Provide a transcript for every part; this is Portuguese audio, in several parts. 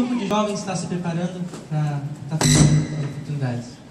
grupo de jovens está se preparando para estar tendo oportunidades.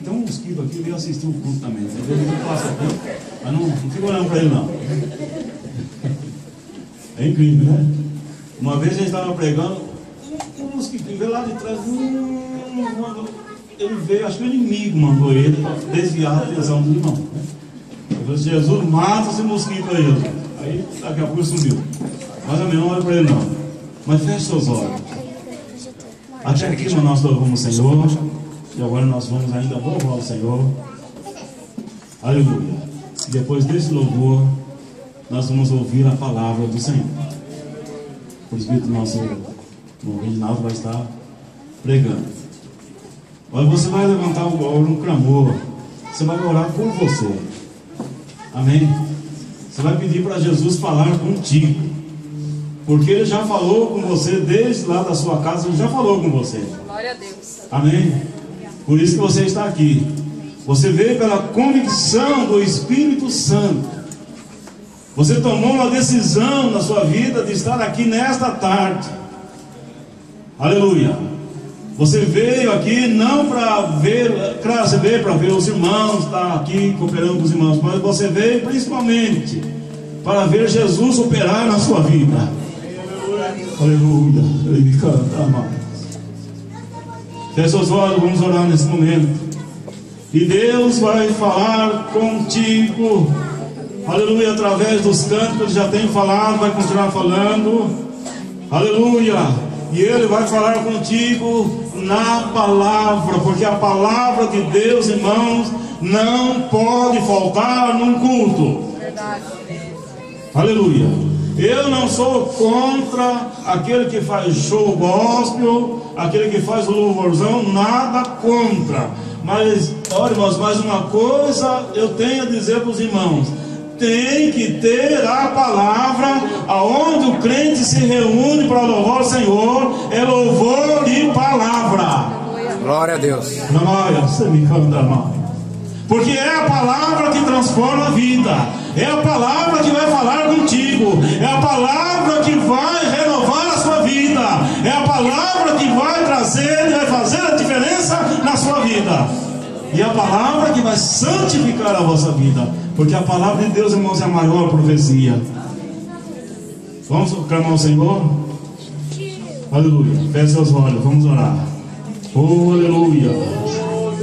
Tem um mosquito aqui, veio assistir o culto também. Ele passa aqui, mas não fica olhando para ele não. É incrível, né? Uma vez a gente estava pregando, um mosquitinho veio lá de trás, ele veio, acho que o inimigo mandou ele para desviar a atenção do irmão. Eu falei, Jesus, mata esse mosquito aí, Jesus. Aí daqui a pouco sumiu. Mas a minha não olha para ele não. Mas feche seus olhos. Até aqui nós louvamos o Senhor. E agora nós vamos ainda louvar o Senhor. Aleluia. E depois desse louvor, nós vamos ouvir a palavra do Senhor. O Espírito nosso, o Reginaldo, vai estar pregando. Olha, você vai levantar um clamor. Você vai orar por você. Amém? Você vai pedir para Jesus falar contigo. Porque Ele já falou com você desde lá da sua casa. Ele já falou com você. Glória a Deus. Amém? Por isso que você está aqui. Você veio pela convicção do Espírito Santo. Você tomou uma decisão na sua vida de estar aqui nesta tarde. Aleluia. Você veio aqui não para ver, claro, você veio para ver os irmãos, estar aqui cooperando com os irmãos, mas você veio principalmente para ver Jesus operar na sua vida. Aleluia. Ele canta, amado. Feche seus olhos, vamos orar nesse momento. E Deus vai falar contigo, aleluia, através dos cânticos. Já tenho falado, vai continuar falando, aleluia. E Ele vai falar contigo na palavra, porque a palavra de Deus, irmãos, não pode faltar num culto. Aleluia. Eu não sou contra aquele que faz show gospel, aquele que faz o louvorzão, nada contra. Mas, olha, irmãos, mais uma coisa eu tenho a dizer para os irmãos: tem que ter a palavra. Aonde o crente se reúne para louvar o Senhor, é louvor e palavra. Glória a Deus. Porque é a palavra que transforma a vida, é a palavra que vai falar contigo, é a palavra que vai renovar a sua vida, é a palavra que vai trazer, vai fazer a diferença na sua vida, e a palavra que vai santificar a vossa vida, porque a palavra de Deus, irmãos, é a maior profecia. Vamos clamar ao Senhor? Aleluia. Feche seus olhos, vamos orar. Oh, aleluia.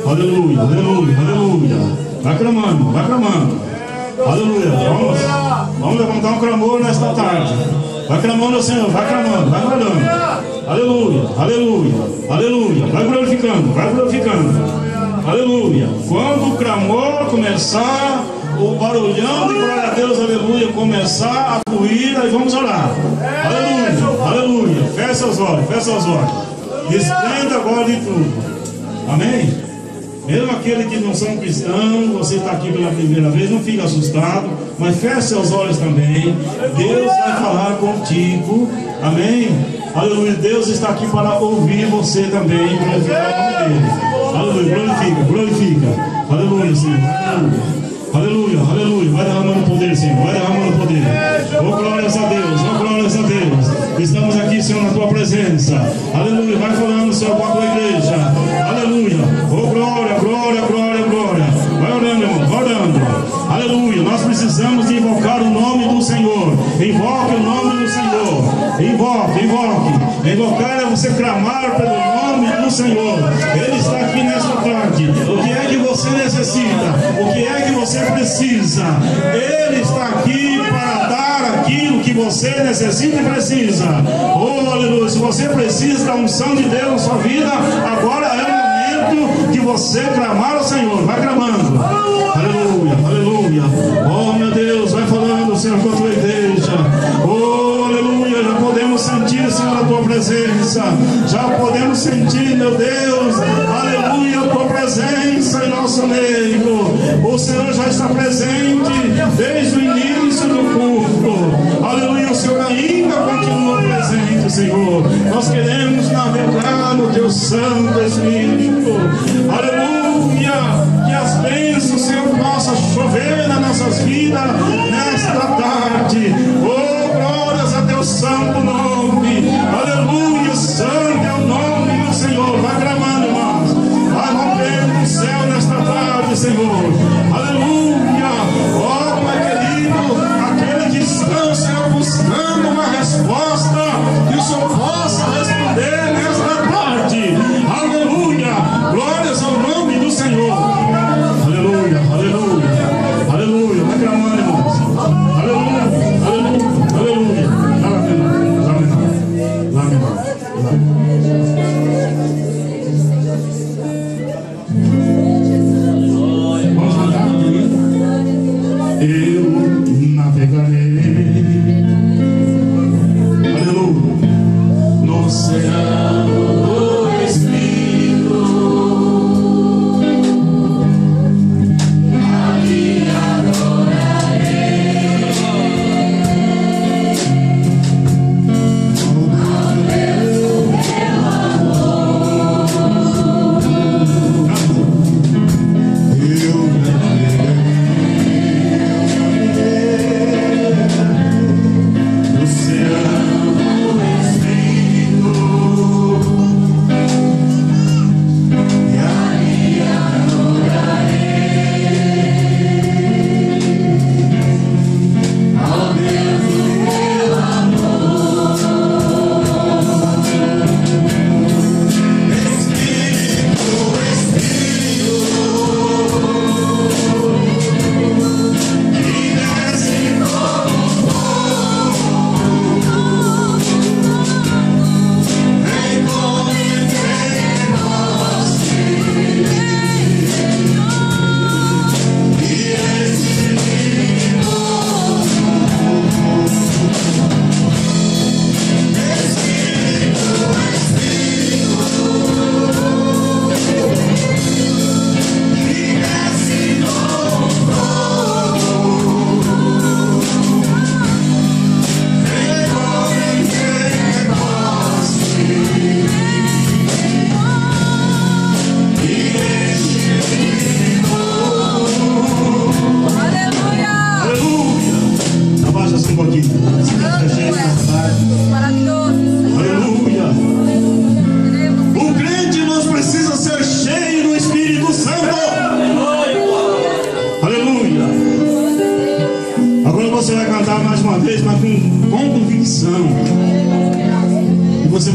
Aleluia, aleluia, aleluia. Vai clamando, vai clamando. Aleluia. Vamos levantar um clamor nesta tarde. Vai clamando ao Senhor, vai clamando, vai orando. Aleluia, aleluia, aleluia. Vai glorificando, vai glorificando. Aleluia. Quando o clamor começar, o barulhão de glória a Deus, aleluia, começar a fluir, aí vamos orar. Aleluia, aleluia. Feche seus olhos, feche seus olhos. Desprenda agora de tudo. Amém? Mesmo aqueles que não são cristãos, você está aqui pela primeira vez, não fique assustado, mas feche seus olhos também. Deus vai falar contigo. Amém? Aleluia. Deus está aqui para ouvir você também, glorificar o nome dele. Aleluia. Glorifica, glorifica. Aleluia, Senhor. Aleluia, aleluia. Vai derramando poder, Senhor. Vai derramando poder. Oh, glórias a Deus, oh, glórias a Deus. Estamos aqui, Senhor, na tua presença. Aleluia. Vai falando, Senhor, com a tua igreja. Aleluia. Oh, glória, glória, glória, glória. Vai orando, irmão, vai orando. Aleluia. Nós precisamos de invocar o nome do Senhor. Invoque o nome do Senhor. Invoque, invoque. Invocar é você clamar pelo nome do Senhor. Ele está aqui nesta tarde. O que é que você necessita? O que é que você precisa? Ele está aqui para dar aquilo que você necessita e precisa. Oh, aleluia. Se você precisa da unção de Deus na sua vida, agora é o momento de você clamar ao Senhor. Vai clamando. Aleluia, aleluia. Oh, meu Deus, vai falando, Senhor, com a tua igreja. Oh, aleluia. Já podemos sentir, Senhor, a tua presença. Já podemos sentir, meu Deus, aleluia, a tua presença em nosso meio. O Senhor já está presente desde o início do culto. Aleluia, o Senhor ainda continua presente, Senhor. Nós queremos navegar no teu Santo Espírito. Aleluia, que as bênçãos, Senhor, possam chover nas nossas vidas nesta tarde. Oh, glórias a teu santo nome. Aleluia, santo é o nome do Senhor. Vai gravando, irmãos. Vai rompendo o céu nesta tarde, Senhor. Aleluia. Oh, Pai querido, aquele que está, Senhor, buscando uma resposta, que o Senhor possa responder nesta tarde. Aleluia. Glórias ao nome do Senhor. Aleluia, aleluia, aleluia. Vai clamando, irmãos. Aleluia, aleluia, aleluia. Lá menor, lá menor. Vamos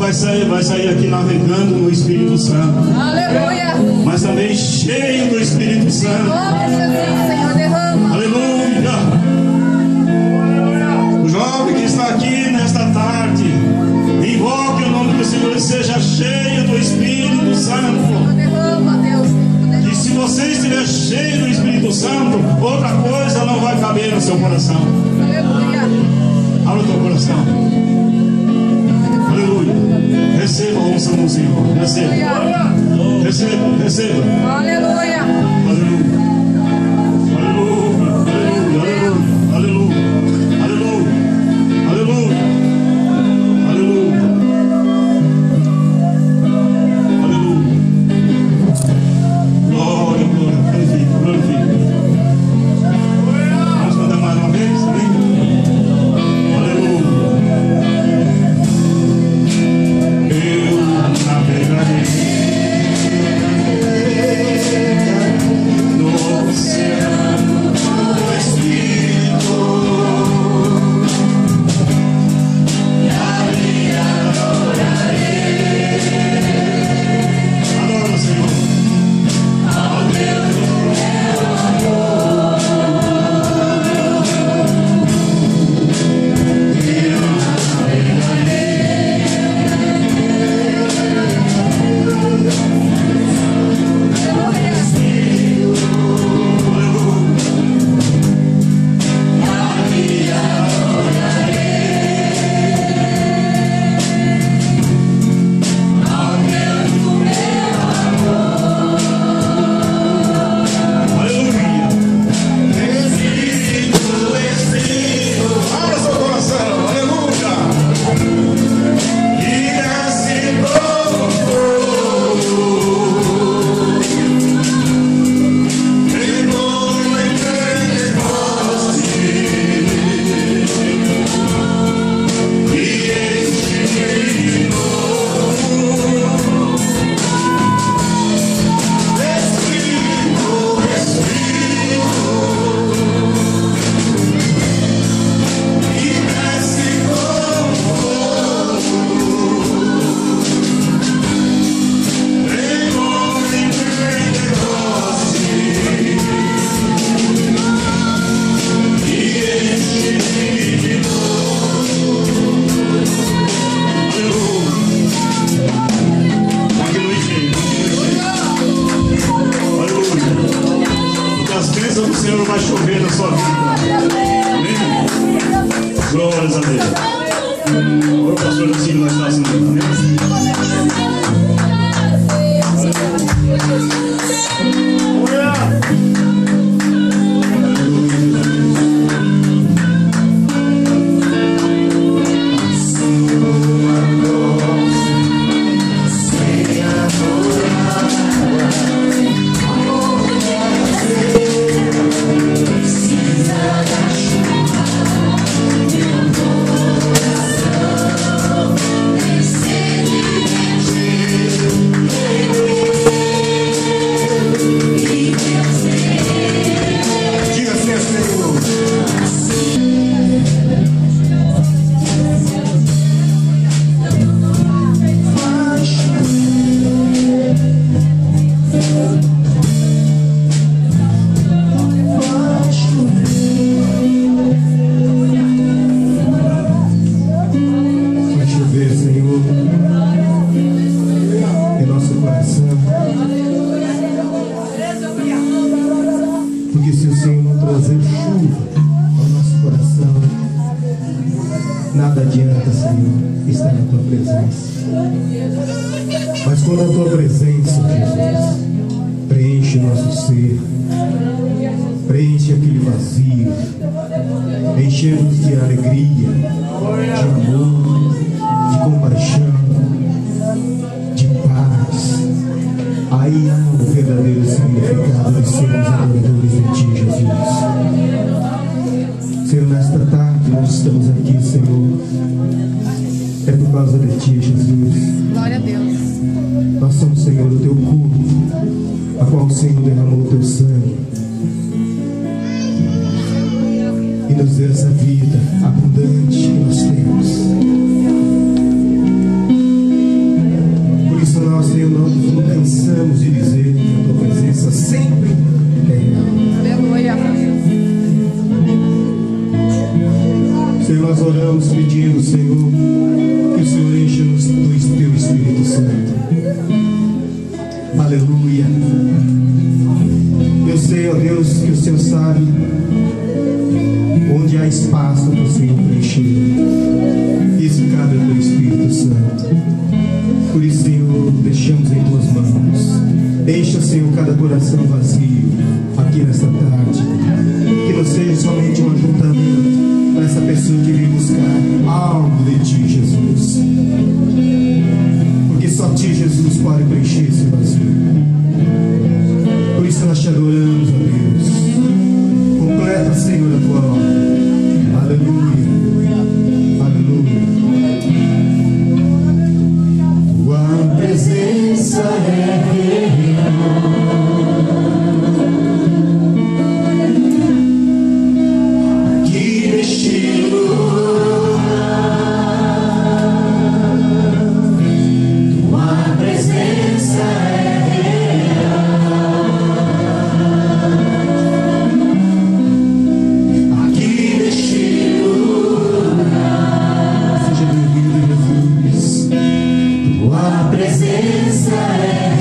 vai sair aqui navegando no Espírito Santo. Aleluia. Mas também cheio do Espírito Santo. Senhor, derrama. Aleluia. O jovem que está aqui nesta tarde, invoque o nome do Senhor e seja cheio do Espírito Santo. Derrama, Deus. E se você estiver cheio do Espírito Santo, outra coisa não vai caber no seu coração. Aleluia. Abra o teu coração. Aleluia. Receba a unção do Senhor. Receba. Receba. Receba. Aleluia. Aleluia. Aleluia. Aleluia. Aleluia. Aleluia. Aleluia. Aleluia. Aleluia. Glória, glória. Glorifica, glorifica. Vamos cantar mais uma vez, amém? Aleluia. Eu navegarei no oceano do Espírito, e ali adorarei. Adora o Senhor. Ao Deus do meu amor. Eu navegarei. Aleluia. Espírito, abra seu coração, aleluia. E desce pronto, em nome de Pentecoste, e enche-me de novo. Espírito, e desce com fogo, em nome de Pentecoste, e enche-me de novo. Aleluia. Continue cheio, aleluia. Porque as bênçãos do Senhor vai chover na sua vida. Amém? Glórias a Deus. Agora o pastor assim vai estar assim. Amém? Diga assim, Senhor. Vai chover, Senhor, em nosso coração. Porque se o Senhor não trazer chuva ao nosso coração, nada adianta, Senhor, estar na tua presença. Mas quando a tua presença, Jesus, preenche o nosso ser, preenche aquele vazio, enchemos de alegria, de amor, de compaixão, de paz. Aí há o verdadeiro significado de sermos adoradores de ti, Jesus. Senhor, nesta tarde nós estamos aqui, Senhor, é por causa de ti, Jesus. Glória a Deus. Nós somos, Senhor, o teu corpo, a qual o Senhor derramou o teu sangue e nos deu essa vida abundante que nós temos. possamos ir dizer que a tua presença sempre é real. Aleluia. Senhor, nós oramos pedindo, Senhor, que o Senhor encha-nos do teu Espírito Santo. Aleluia. Eu sei, ó Deus, que o Senhor sabe onde há espaço para o Senhor preencher. Isso cabe ao teu Espírito Santo. Por isso, Senhor, deixamos em tuas mãos. Encha, Senhor, cada coração vazio aqui nesta tarde. Que não seja somente um ajuntamento para essa pessoa que vem buscar algo de ti, Jesus. Porque só ti, Jesus, pode preencher esse vazio. Por isso nós te adoramos, ó Deus. Completa, Senhor, a tua obra. Aleluia. Aleluia. Tua presença é real. Aqui neste lugar, tua presença é presença é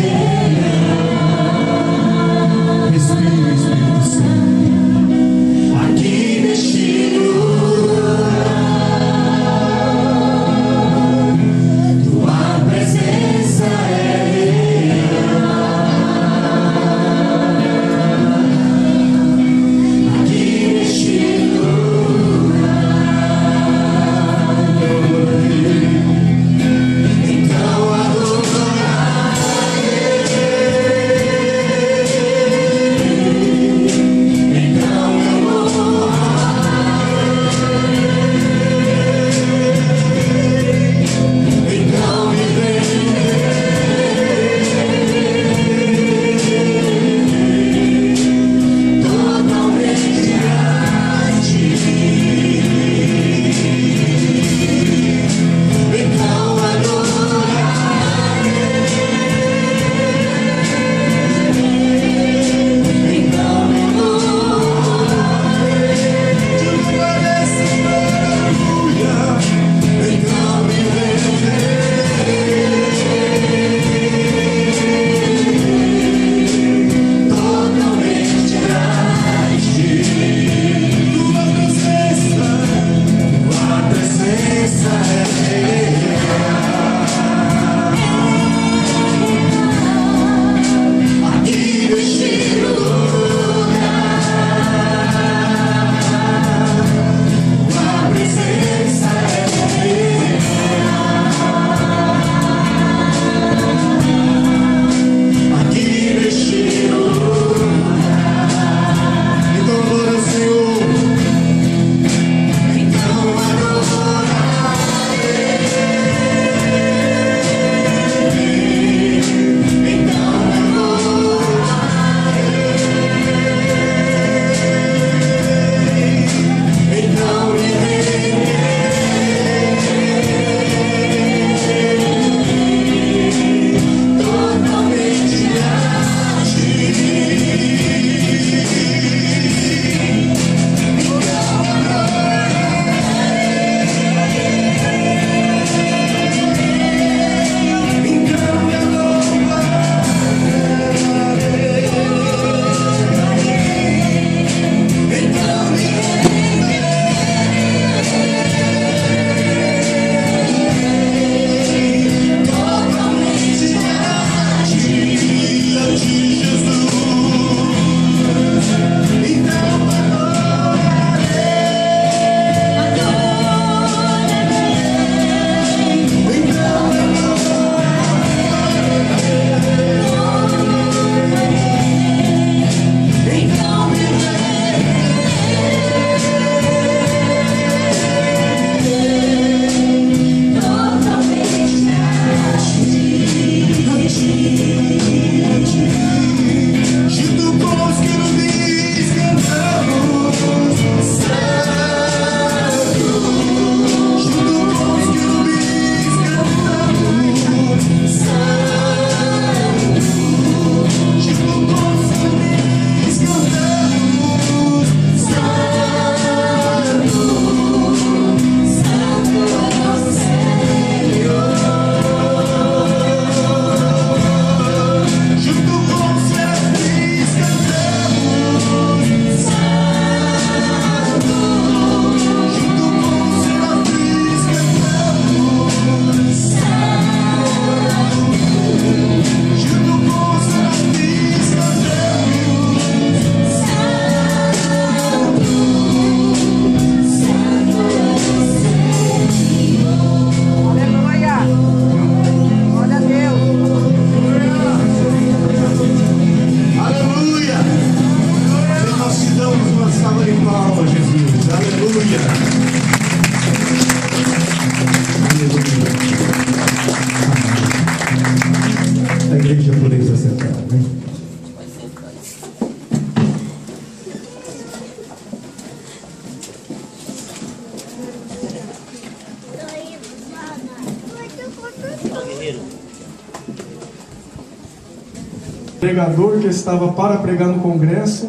Pregador que estava para pregar no congresso,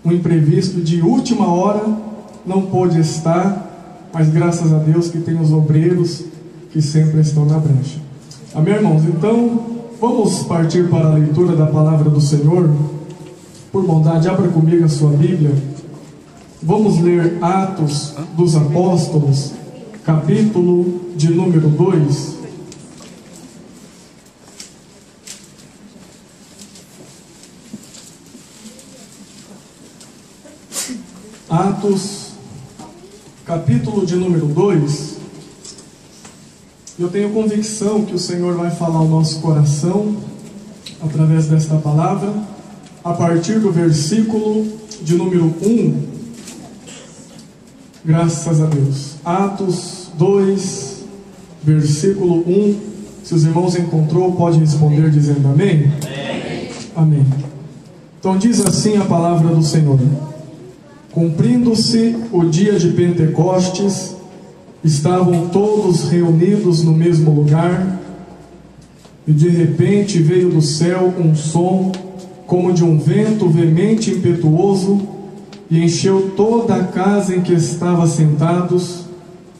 um imprevisto de última hora, não pôde estar, mas graças a Deus que tem os obreiros que sempre estão na brecha. Amém, irmãos? Então, vamos partir para a leitura da palavra do Senhor. Por bondade, abra comigo a sua Bíblia. Vamos ler Atos dos Apóstolos, capítulo de número 2. Atos, capítulo de número 2. Eu tenho convicção que o Senhor vai falar ao nosso coração através desta palavra, a partir do versículo de número 1. Graças a Deus. Atos 2, versículo 1. Se os irmãos encontrou, pode responder dizendo amém? Amém. Amém. Então diz assim a palavra do Senhor: cumprindo-se o dia de Pentecostes, estavam todos reunidos no mesmo lugar, e de repente veio do céu um som, como de um vento veemente e impetuoso, e encheu toda a casa em que estavam sentados,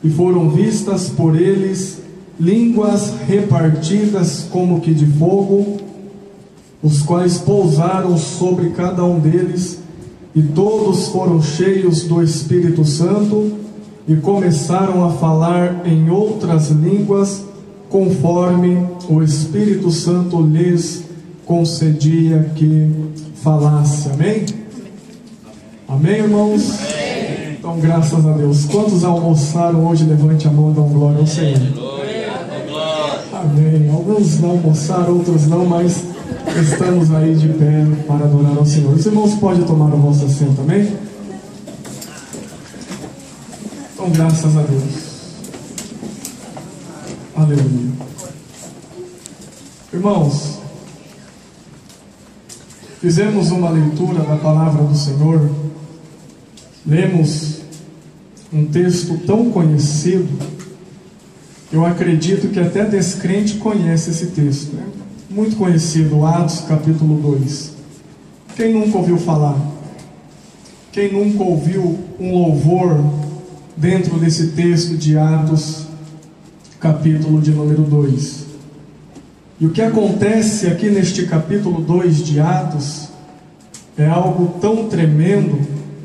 e foram vistas por eles línguas repartidas como que de fogo, os quais pousaram sobre cada um deles, e todos foram cheios do Espírito Santo, e começaram a falar em outras línguas, conforme o Espírito Santo lhes concedia que falasse. Amém? Amém, irmãos? Amém. Então, graças a Deus. Quantos almoçaram hoje? Levante a mão e dão glória ao Senhor. Amém. Alguns não almoçaram, outros não, mas estamos aí de pé para adorar ao Senhor. Os irmãos podem tomar o vosso assento, amém? Então, graças a Deus. Aleluia. Irmãos, fizemos uma leitura da palavra do Senhor, lemos um texto tão conhecido, eu acredito que até descrente conhece esse texto, né? Muito conhecido, Atos capítulo 2. Quem nunca ouviu falar? Quem nunca ouviu um louvor dentro desse texto de Atos capítulo de número 2? E o que acontece aqui neste capítulo 2 de Atos é algo tão tremendo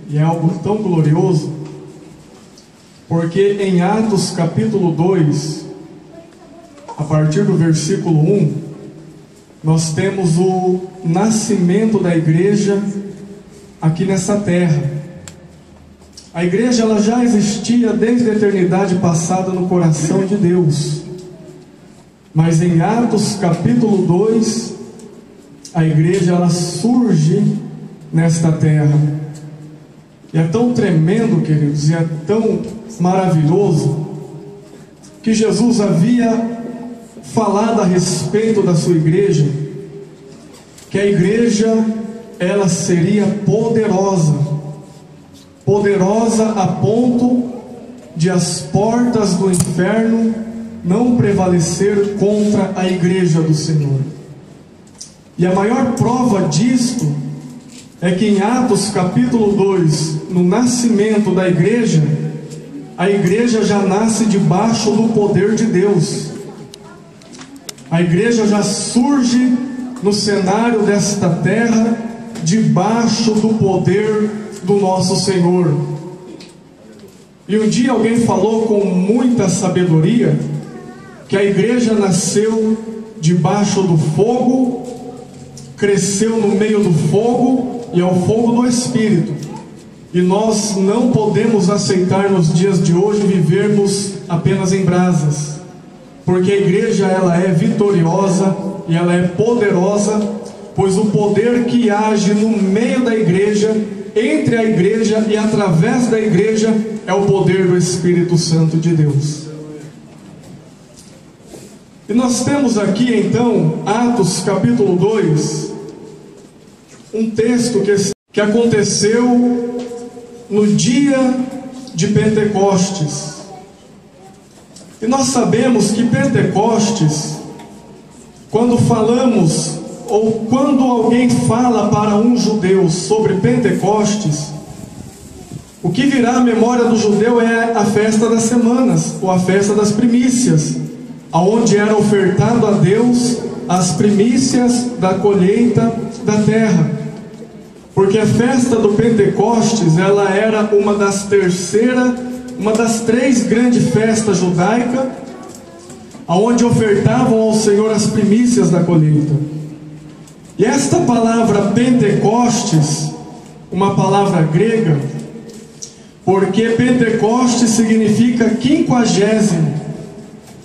e é algo tão glorioso, porque em Atos capítulo 2, a partir do versículo 1, nós temos o nascimento da igreja aqui nessa terra. A igreja ela já existia desde a eternidade passada no coração de Deus. Mas em Atos capítulo 2, a igreja ela surge nesta terra. E é tão tremendo, queridos, e é tão maravilhoso, que Jesus havia falado a respeito da sua igreja, que a igreja ela seria poderosa a ponto de as portas do inferno não prevalecer contra a igreja do Senhor. E a maior prova disto é que em Atos capítulo 2, no nascimento da igreja, a igreja já nasce debaixo do poder de Deus. A igreja já surge no cenário desta terra debaixo do poder do nosso Senhor. E um dia alguém falou com muita sabedoria que a igreja nasceu debaixo do fogo, cresceu no meio do fogo e ao fogo do Espírito. E nós não podemos aceitar nos dias de hoje vivermos apenas em brasas, porque a igreja ela é vitoriosa e ela é poderosa, pois o poder que age no meio da igreja, entre a igreja e através da igreja, é o poder do Espírito Santo de Deus. E nós temos aqui então, Atos capítulo 2, um texto que aconteceu no dia de Pentecostes. E nós sabemos que Pentecostes, quando falamos ou quando alguém fala para um judeu sobre Pentecostes, o que virá à memória do judeu é a festa das semanas, ou a festa das primícias, aonde era ofertado a Deus as primícias da colheita da terra. Porque a festa do Pentecostes, ela era uma das três grandes festas judaicas, aonde ofertavam ao Senhor as primícias da colheita. E esta palavra Pentecostes, uma palavra grega, porque Pentecostes significa 50º,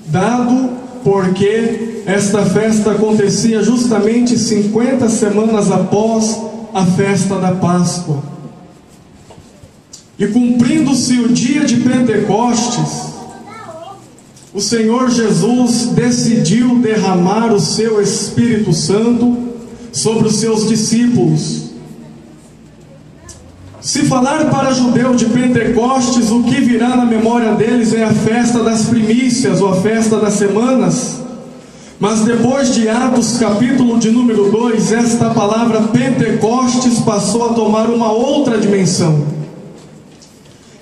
dado porque esta festa acontecia justamente 50 semanas após a festa da Páscoa. E cumprindo-se o dia de Pentecostes, o Senhor Jesus decidiu derramar o seu Espírito Santo sobre os seus discípulos. Se falar para judeu de Pentecostes, o que virá na memória deles é a festa das primícias, ou a festa das semanas. Mas depois de Atos capítulo de número 2, esta palavra Pentecostes passou a tomar uma outra dimensão.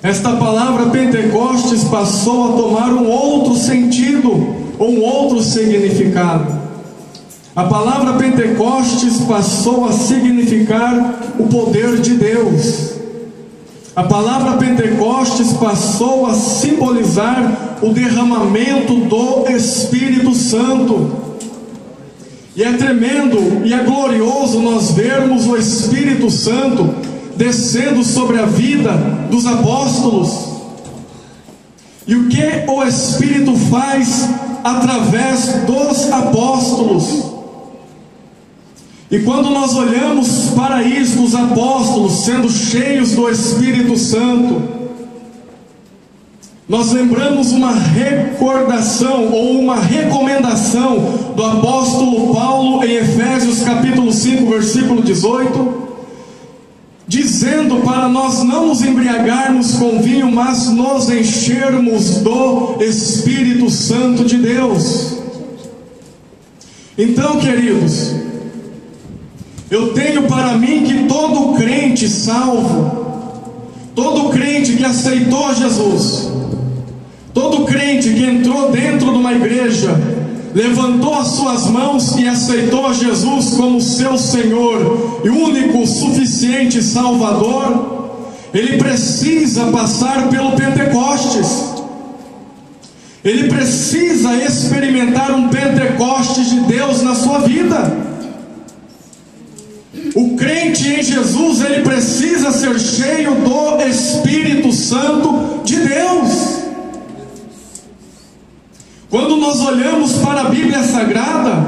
Esta palavra Pentecostes passou a tomar um outro sentido, ou um outro significado. A palavra Pentecostes passou a significar o poder de Deus. A palavra Pentecostes passou a simbolizar o derramamento do Espírito Santo. E é tremendo e é glorioso nós vermos o Espírito Santo descendo sobre a vida dos apóstolos. E o que o Espírito faz através dos apóstolos? E quando nós olhamos para isso, os apóstolos sendo cheios do Espírito Santo, nós lembramos uma recordação ou uma recomendação do apóstolo Paulo em Efésios capítulo 5, versículo 18, dizendo para nós não nos embriagarmos com vinho, mas nos enchermos do Espírito Santo de Deus. Então, queridos, eu tenho para mim que todo crente salvo, todo crente que aceitou Jesus, todo crente que entrou dentro de uma igreja, levantou as suas mãos e aceitou Jesus como seu Senhor e único, suficiente Salvador, ele precisa passar pelo Pentecostes. Ele precisa experimentar um Pentecostes de Deus na sua vida. O crente em Jesus, ele precisa ser cheio do Espírito Santo de Deus. Quando nós olhamos para a Bíblia Sagrada,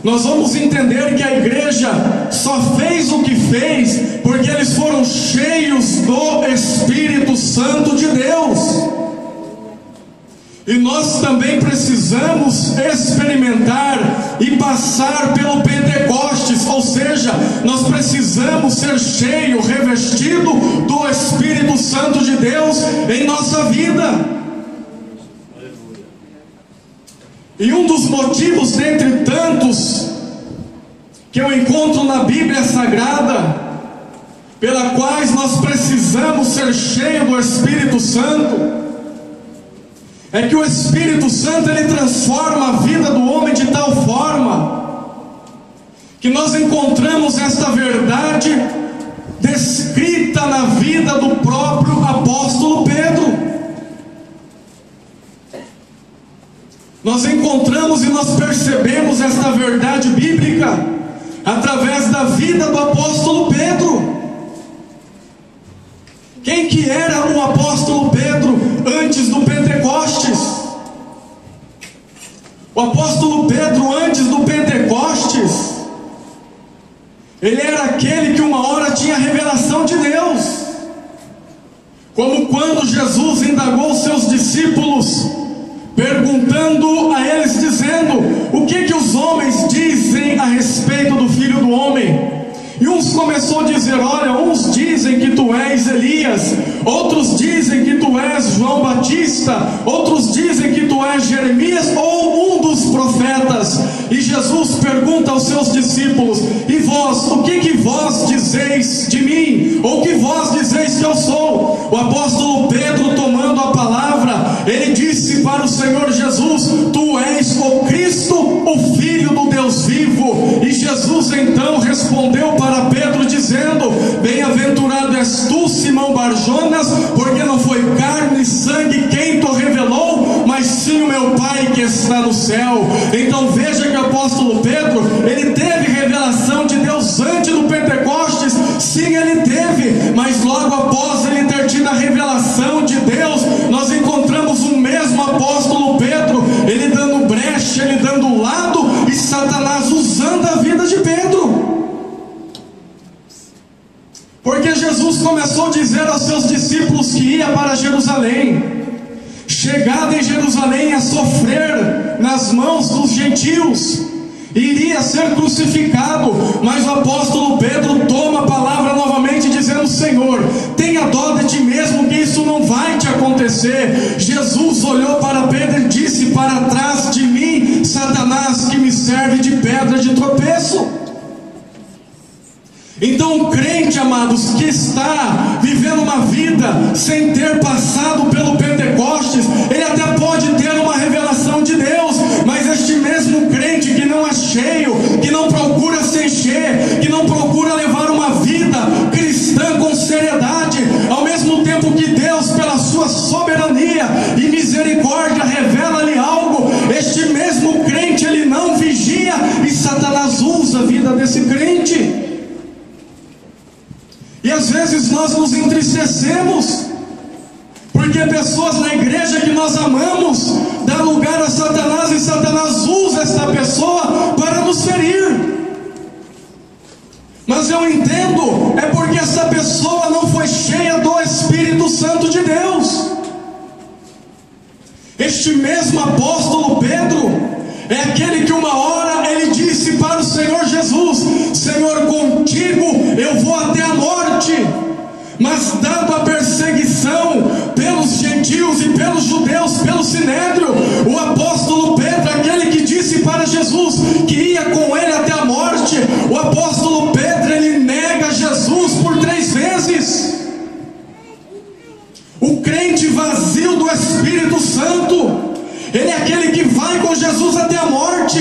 nós vamos entender que a igreja só fez o que fez porque eles foram cheios do Espírito Santo de Deus. E nós também precisamos experimentar e passar pelo Pentecostes, ou seja, nós precisamos ser cheio, revestido do Espírito Santo de Deus em nossa vida. E um dos motivos dentre tantos que eu encontro na Bíblia Sagrada, pela quais nós precisamos ser cheios do Espírito Santo, é que o Espírito Santo ele transforma a vida do homem de tal forma que nós encontramos esta verdade descrita na vida do próprio apóstolo Pedro. Nós encontramos e nós percebemos esta verdade bíblica através da vida do apóstolo Pedro. Quem que era o apóstolo Pedro antes do Pentecostes? O apóstolo Pedro antes do Pentecostes, ele era aquele que uma hora tinha revelação de Deus. Como quando Jesus indagou os seus discípulos, perguntando a eles, dizendo: o que os homens dizem a respeito do Filho do Homem? E uns começou a dizer: olha, uns dizem que tu és Elias, outros dizem que tu és João Batista, outros dizem que tu és Jeremias ou um dos profetas. E Jesus pergunta aos seus discípulos: e vós, o que vós dizeis de mim? Ou o que vós dizeis que eu sou? O apóstolo Pedro, tomando a palavra, ele disse para o Senhor Jesus: tu és o Cristo, o Filho do Deus vivo. E Jesus então respondeu para Pedro dizendo: bem-aventurado és tu, Simão Barjonas, porque não foi carne e sangue quem te revelou, mas sim o meu Pai que está no céu. Então veja que o apóstolo Pedro, ele teve revelação de Deus antes do Pentecostes. Sim, ele teve, mas logo após ele ter tido a revelação de Deus, nós encontramos o mesmo apóstolo Pedro, ele dando brecha, ele dando lado, e Satanás usando a vida de Pedro. Porque Jesus começou a dizer aos seus discípulos que ia para Jerusalém, chegado em Jerusalém a sofrer nas mãos dos gentios, iria ser crucificado. Mas o apóstolo Pedro toma a palavra novamente dizendo: Senhor, tenha dó de ti mesmo, que isso não vai te acontecer. Jesus olhou para Pedro e disse: para trás de mim, Satanás, que me serve de pedra de tropeço. Então o crente, amados, que está vivendo uma vida sem ter passado pelo Pentecostes, ele até pode ter uma revelação de Deus, mas este mesmo crente que não é cheio, que não procura se encher, que não procura levar uma vida cristã com seriedade, ao mesmo tempo que Deus, pela sua soberania e misericórdia, revela-lhe algo, este mesmo crente, ele não vigia, e Satanás usa a vida desse crente. E às vezes nós nos entristecemos, porque pessoas na igreja que nós amamos dão lugar a Satanás, e Satanás usa esta pessoa para nos ferir. Mas eu entendo, é porque essa pessoa não foi cheia do Espírito Santo de Deus. Este mesmo apóstolo Pedro é aquele que uma hora ele disse para o Senhor Jesus: Senhor, contigo eu vou até a morte. Mas dado a perseguição pelos gentios e pelos judeus, pelo sinédrio, o apóstolo Pedro, aquele que disse para Jesus que ia com ele até a morte, o apóstolo Pedro, ele nega Jesus por 3 vezes. O crente vazio do Espírito Santo, ele é aquele que vai com Jesus até a morte,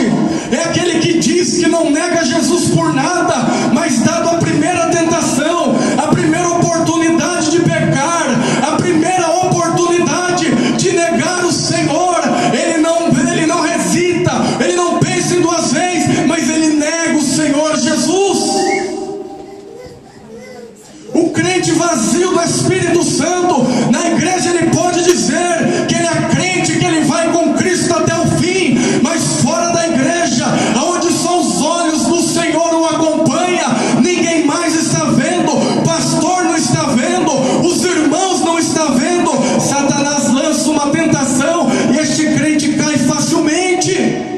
é aquele que diz que não nega Jesus por nada, mas dado a primeira tentação, a primeira oportunidade de pecar, a primeira oportunidade de negar o Senhor, ele não hesita, ele não pensa em 2 vezes, mas ele nega o Senhor Jesus. O crente vazio do Espírito Santo, na igreja ele pode dizer que ele é crente, que ele vai com Cristo até o fim, mas fora da igreja, aonde só os olhos do Senhor o acompanha, ninguém mais está vendo, o pastor não está vendo, os irmãos não estão vendo, Satanás lança uma tentação e este crente cai facilmente.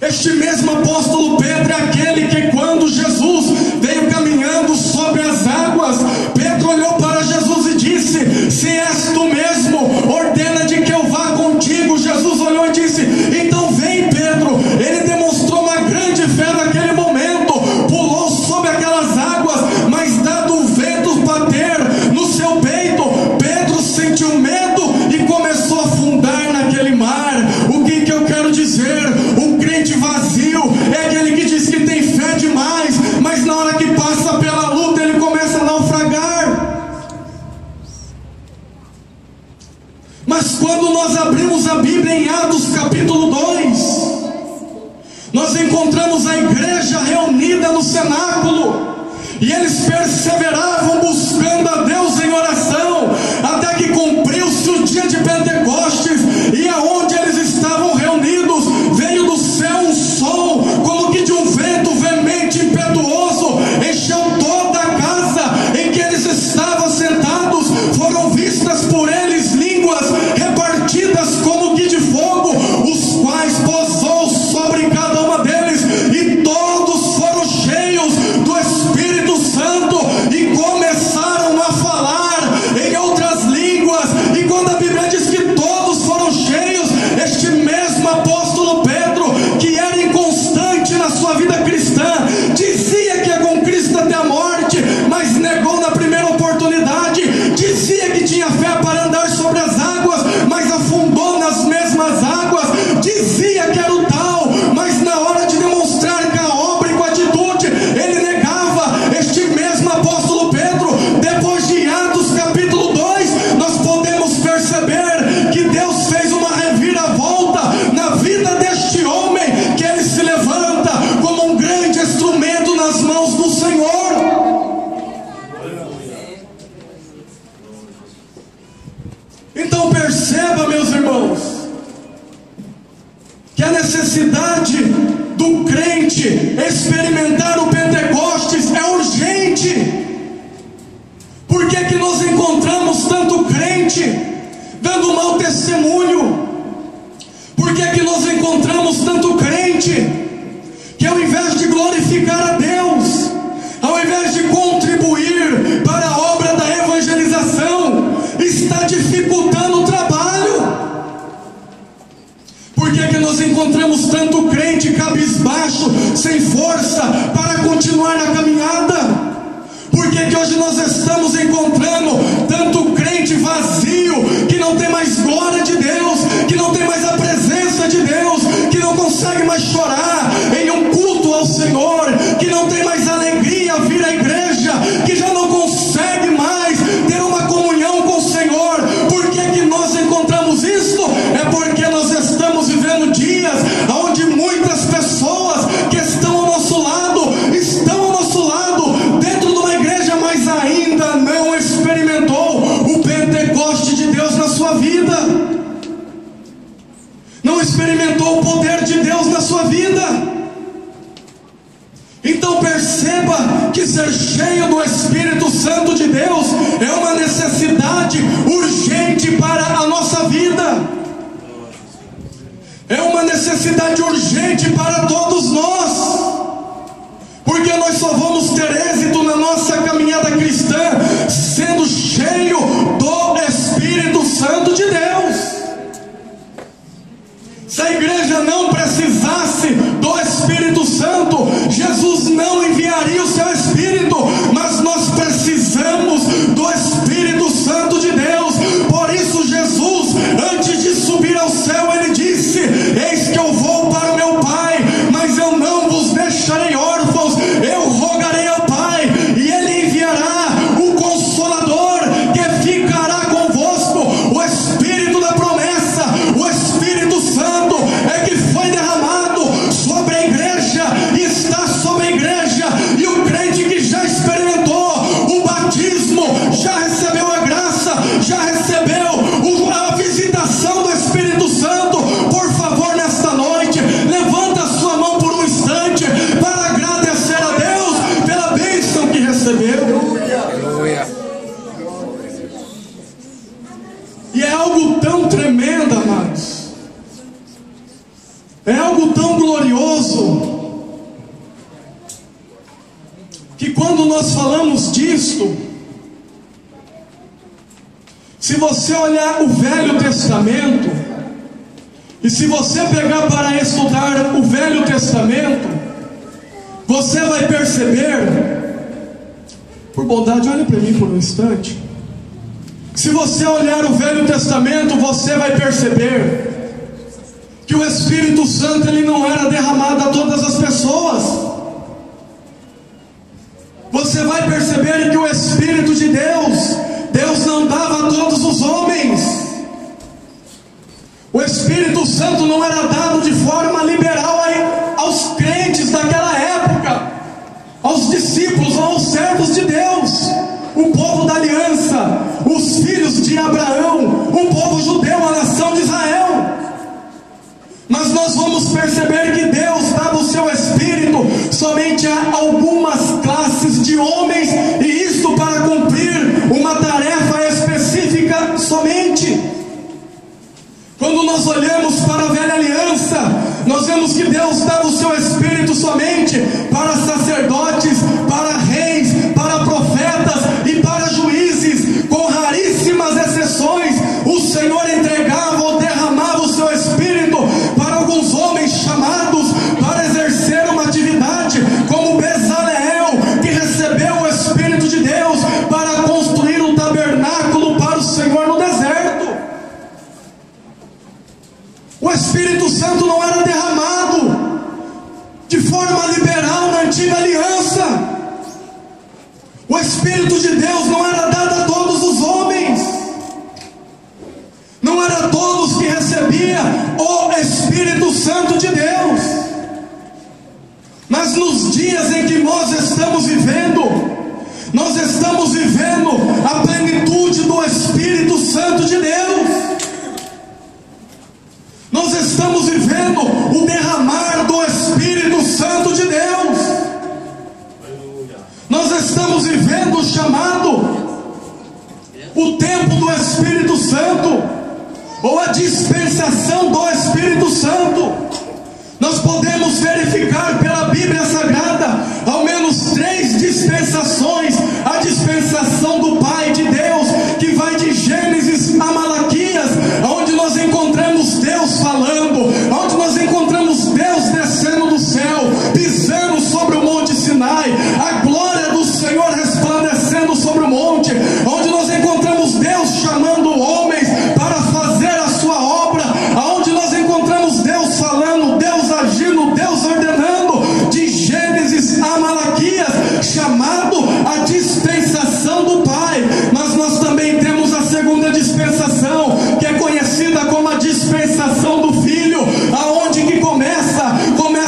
Este mesmo apóstolo Pedro é aquele que, quando Jesus veio caminhando sobre as águas, Pedro olhou para Jesus e disse: se és tu mesmo, ordena de que eu vá contigo. Jesus olhou e disse: então vem, Pedro. Ele demonstrou uma grande fé naquele momento, pulou sobre aquelas águas, mas dado o vento bater no seu peito, Pedro sentiu medo e começou a afundar naquele mar. O que eu quero dizer? O crente vazio é aquele que diz que tem fé demais, mas na hora que passa pela luta ele começa a naufragar. Mas quando nós abrimos a Bíblia em Atos capítulo 2, nós encontramos a igreja reunida no cenáculo, e eles perseveravam buscando a Deus em oração, até que cumpriu-se o dia de Pentecostes, e aonde eles estavam reunidos, veio do céu um som, como que de um vento veemente e impetuoso, encheu toda a casa em que eles estavam sentados. Foram vistas por eles línguas repartidas como que de fogo, os quais pousou sobre cada uma deles, e todos foram cheios do Espírito Santo e começaram a falar sua vida cristã, dizia que ia com Cristo até a morte, mas negou na primeira oportunidade, dizia que tinha fé para andar sobre as águas, mas afundou nas mesmas águas, dizia que era o tal, mas na hora de demonstrar com a obra e com a atitude, ele negava. Este mesmo apóstolo Pedro, depois de Atos capítulo 2, nós podemos perceber que Deus fez uma reviravolta na vida deste homem, que ele se levanta como um grande instrumento nas mãos do Senhor. Então perceba, meus irmãos, que a necessidade do crente experimentar o Pentecostes é urgente. Por que que nós encontramos tanto crente dando mau testemunho? Por que que nós encontramos tanto crente que, ao invés de glorificar a Deus, ao invés de contribuir para a obra da evangelização, está dificultando o trabalho? Por que que nós encontramos tanto crente cabisbaixo, sem força para continuar na caminhada? Por que que hoje nós estamos encontrando tanto crente vazio, que não tem mais glória de Deus, que não tem mais a presença de Deus, que não consegue mais chorar em um culto ao Senhor, que não tem mais alegria a vir à igreja, que já não consegue mais ter uma comunhão com o Senhor? Por que que nós encontramos isso? É porque nós estamos vivendo dias onde muitas pessoas que estão ao nosso lado dentro de uma igreja, mas ainda não experimentou o Pentecoste de Deus na sua vida, não experimentou o poder de Deus na sua vida. Então perceba que ser cheio do Espírito Santo de Deus é uma necessidade urgente para a nossa vida, é uma necessidade urgente para todos nós, porque nós só vamos ter êxito na nossa caminhada cristã sendo cheio do Espírito Santo de Deus. Se a igreja não precisasse do Espírito Santo, Jesus não enviaria o seu Espírito, mas nós precisamos do Espírito Santo de Deus. Por isso Jesus, antes de subir ao céu, ele disse: eis que eu vou para o meu Pai, mas eu não vos deixarei órfãos, eu rogarei ao Pai, e ele enviará o Consolador, que ficará convosco, o Espírito da promessa, o Espírito Santo é que foi derramado sobre a igreja e está sobre a igreja, e o crente que já experimentou o batismo, já recebeu a graça, já recebeu a visitação do Espírito Santo, por favor, nesta noite, levanta a sua mão por um instante para agradecer a Deus pela bênção que recebeu. E é algo tão tremendo, amados, é algo tão glorioso, que quando nós falamos disto, se você olhar o Velho Testamento, e se você pegar para estudar o Velho Testamento, você vai perceber, por bondade, olha para mim por um instante. Se você olhar o Velho Testamento, você vai perceber que o Espírito Santo ele não era derramado a todas as pessoas. Você vai perceber que o Espírito de Deus não dava a todos os homens. O Espírito Santo não era dado de forma liberal aos crentes daquela época, aos discípulos, aos servos de Deus, o povo da aliança, os filhos de Abraão, o povo judeu, a nação de Israel. Mas nós vamos perceber que Deus dava o seu Espírito somente a algumas classes de homens, e isto para cumprir uma tarefa específica somente. Quando nós olhamos para a velha aliança, nós vemos que Deus dava o seu Espírito somente para sacerdotes, para reis, para profetas e para juízes. Com raríssimas exceções, o Senhor entregava ou derramava o seu Espírito para alguns homens chamados para exercer uma atividade forma liberal na antiga aliança. O Espírito de Deus não era dado a todos os homens. Não era todos que recebiam o Espírito Santo de Deus. Mas nos dias em que nós estamos vivendo a plenitude do Espírito Santo de Deus. Nós estamos vivendo o derramar do Espírito Santo de Deus. Nós estamos vivendo o chamado, o tempo do Espírito Santo, ou a dispensação do Espírito Santo. Nós podemos verificar pela Bíblia Sagrada ao menos 3 dispensações. A dispensação do Pai de Deus, que vai de Gênesis a Malaquias, onde nós encontramos Deus falando, onde nós encontramos Deus descendo do céu, pisando sobre o monte Sinai, a glória do Senhor resplandecendo sobre o monte, onde nós encontramos Deus chamando homens para fazer a sua obra, onde nós encontramos Deus falando, Deus agindo, Deus ordenando, de Gênesis a Malaquias, chamado a dispensação do Pai. Mas nós também temos a segunda dispensação, que é conhecida como a dispensação do Filho, aonde que começa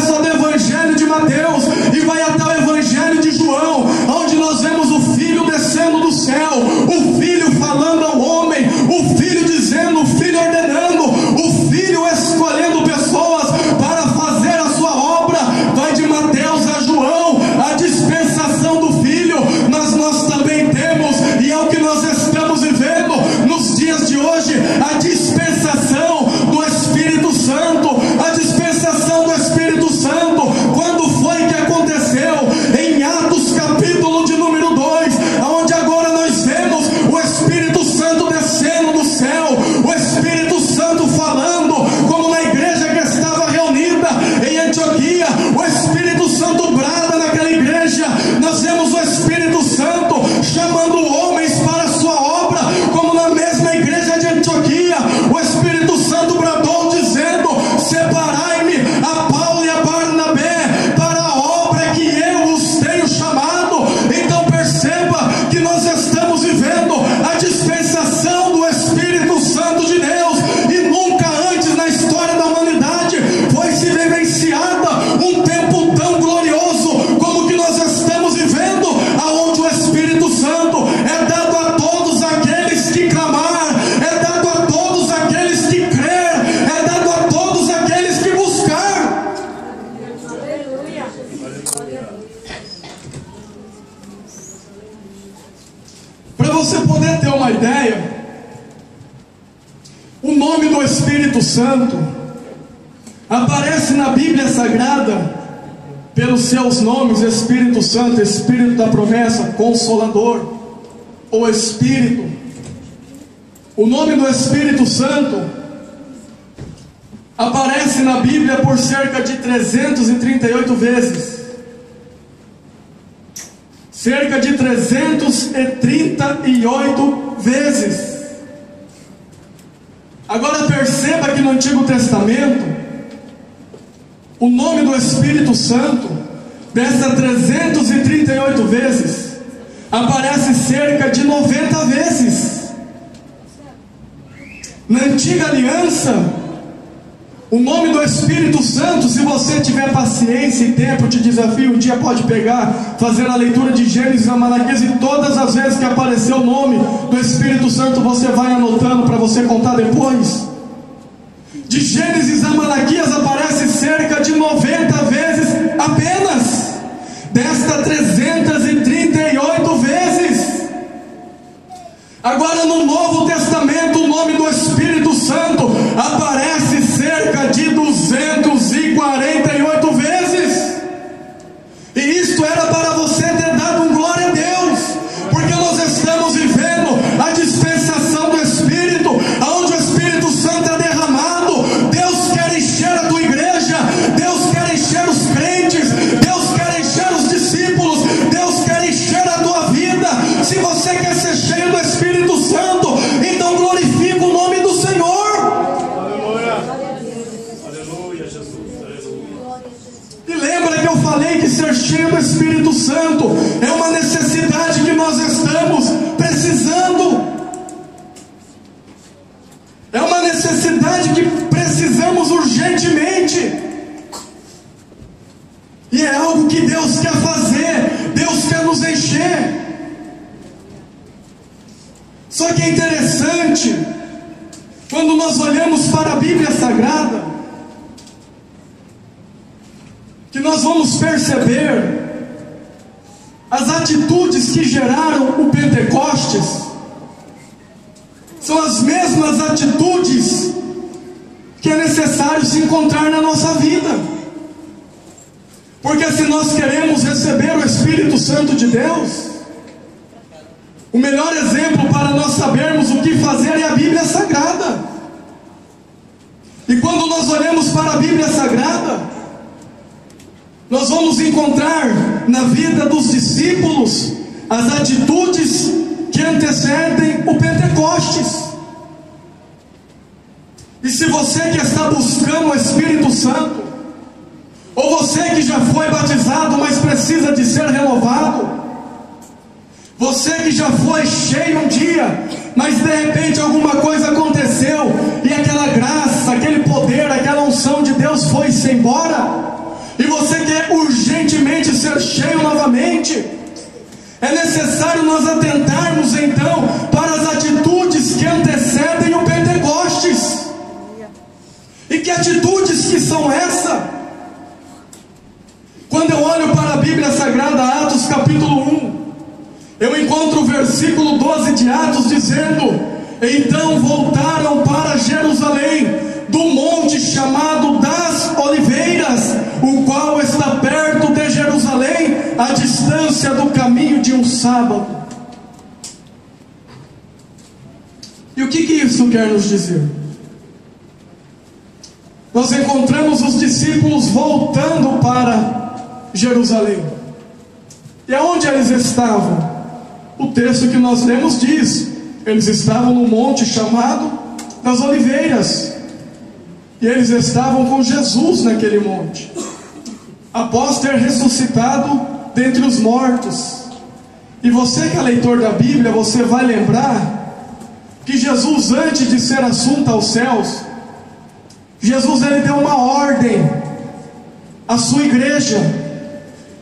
do Evangelho de Mateus e vai até o Evangelho de João, onde nós vemos o Filho descendo do céu, o Filho falando ao homem, o Filho dizendo, o Filho ordenando, o Filho escolhendo pessoas para fazer a sua obra. Vai de Mateus a João, a dispensação do Filho. Mas nós também temos, e é o que nós estamos vivendo nos dias de hoje, a dispensação do Espírito Santo. A dispensação do Espírito Santo, quando foi que aconteceu? Em Atos capítulo de número 2, onde agora nós vemos o Espírito Santo descendo do céu, o Espírito Santo falando, como na igreja que estava reunida em Antioquia, o Espírito Santo brada naquela igreja. Nós vemos o Espírito Santo chamando homens para a sua obra, como na mesma igreja de Antioquia, o Espírito Santo bradou dizendo: separai-me a Paulo e a Barnabé para a obra que eu os tenho chamado. Então perceba que nós estamos vivendo a dispensação do Espírito Santo de Deus, e nunca antes na história da humanidade foi se vivenciada um tempo tão glorioso como que nós estamos vivendo, aonde o Espírito Santo é dado a todos aqueles que clamar, é dado a todos aqueles que crer, é dado a todos aqueles que buscar. Para você poder ter uma ideia, o nome do Espírito Santo aparece na Bíblia Sagrada pelos seus nomes: Espírito Santo, Espírito da promessa, Consolador, ou Espírito. O nome do Espírito Santo aparece na Bíblia por cerca de 338 vezes. Cerca de 338 vezes. Agora perceba que no Antigo Testamento, o nome do Espírito Santo, dessas 338 vezes, aparece cerca de 90 vezes. Na Antiga Aliança, o nome do Espírito Santo, se você tiver paciência e tempo, te desafio, um dia pode pegar, fazer a leitura de Gênesis a Malaquias, e todas as vezes que aparecer o nome do Espírito Santo, você vai anotando para você contar depois. De Gênesis a Malaquias aparece cerca de 90 vezes apenas. Desta 338 vezes. Agora no Novo Testamento, o nome do Espírito Santo aparece cerca de 248 vezes. E isto era para você ter dado um glória a Deus, porque nós estamos vivendo a dispensação do Espírito, onde o Espírito Santo é derramado. Deus quer encher a tua igreja, Deus quer encher os crentes, Deus quer encher os discípulos, Deus quer encher a tua vida. Se você quer ser cheio do Espírito Santo, então glorifica o nome do Senhor. eu falei que ser cheio do Espírito Santo é uma necessidade que nós estamos precisando. É uma necessidade que precisamos urgentemente. E é algo que Deus quer fazer, Deus quer nos encher. Só que é interessante, quando nós olhamos para a Bíblia Sagrada, que nós vamos perceber as atitudes que geraram o Pentecostes, são as mesmas atitudes que é necessário se encontrar na nossa vida. Porque se nós queremos receber o Espírito Santo de Deus, o melhor exemplo para nós sabermos o que fazer é a Bíblia Sagrada. E quando nós olhamos para a Bíblia Sagrada, nós vamos encontrar na vida dos discípulos as atitudes que antecedem o Pentecostes. E se você que está buscando o Espírito Santo, ou você que já foi batizado, mas precisa de ser renovado, você que já foi cheio um dia, mas de repente alguma coisa aconteceu, e aquela graça, aquele poder, aquela unção de Deus foi-se embora, e você quer urgentemente ser cheio novamente, é necessário nós atentarmos então para as atitudes que antecedem o Pentecostes. E que atitudes que são essas? Quando eu olho para a Bíblia Sagrada, Atos capítulo 1, eu encontro o versículo 12 de Atos dizendo: então voltaram para Jerusalém, do monte chamado das Oliveiras, o qual está perto de Jerusalém, à distância do caminho de um sábado. E o que isso quer nos dizer? Nós encontramos os discípulos voltando para Jerusalém. E aonde eles estavam? O texto que nós lemos diz: eles estavam no monte chamado das Oliveiras. E eles estavam com Jesus naquele monte, após ter ressuscitado dentre os mortos. E você que é leitor da Bíblia, você vai lembrar que Jesus, antes de ser assunto aos céus, Jesus ele deu uma ordem à sua igreja.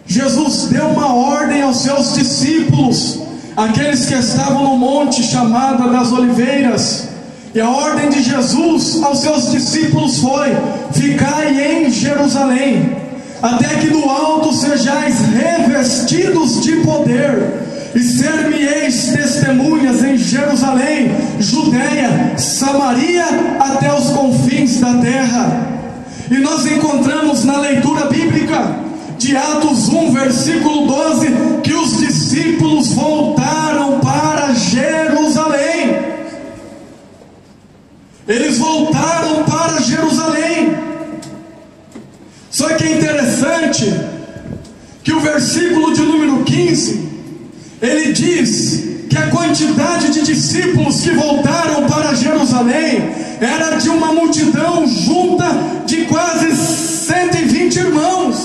Jesus deu uma ordem aos seus discípulos, aqueles que estavam no monte chamado das Oliveiras. E a ordem de Jesus aos seus discípulos foi: ficai em Jerusalém, até que do alto sejais revestidos de poder, e ser-me-eis testemunhas em Jerusalém, Judeia, Samaria, até os confins da terra. E nós encontramos na leitura bíblica de Atos 1, versículo 12, que os discípulos voltaram para Jerusalém. Eles voltaram para Jerusalém. Só que é interessante que o versículo de número 15, ele diz que a quantidade de discípulos que voltaram para Jerusalém era de uma multidão junta de quase 120 irmãos.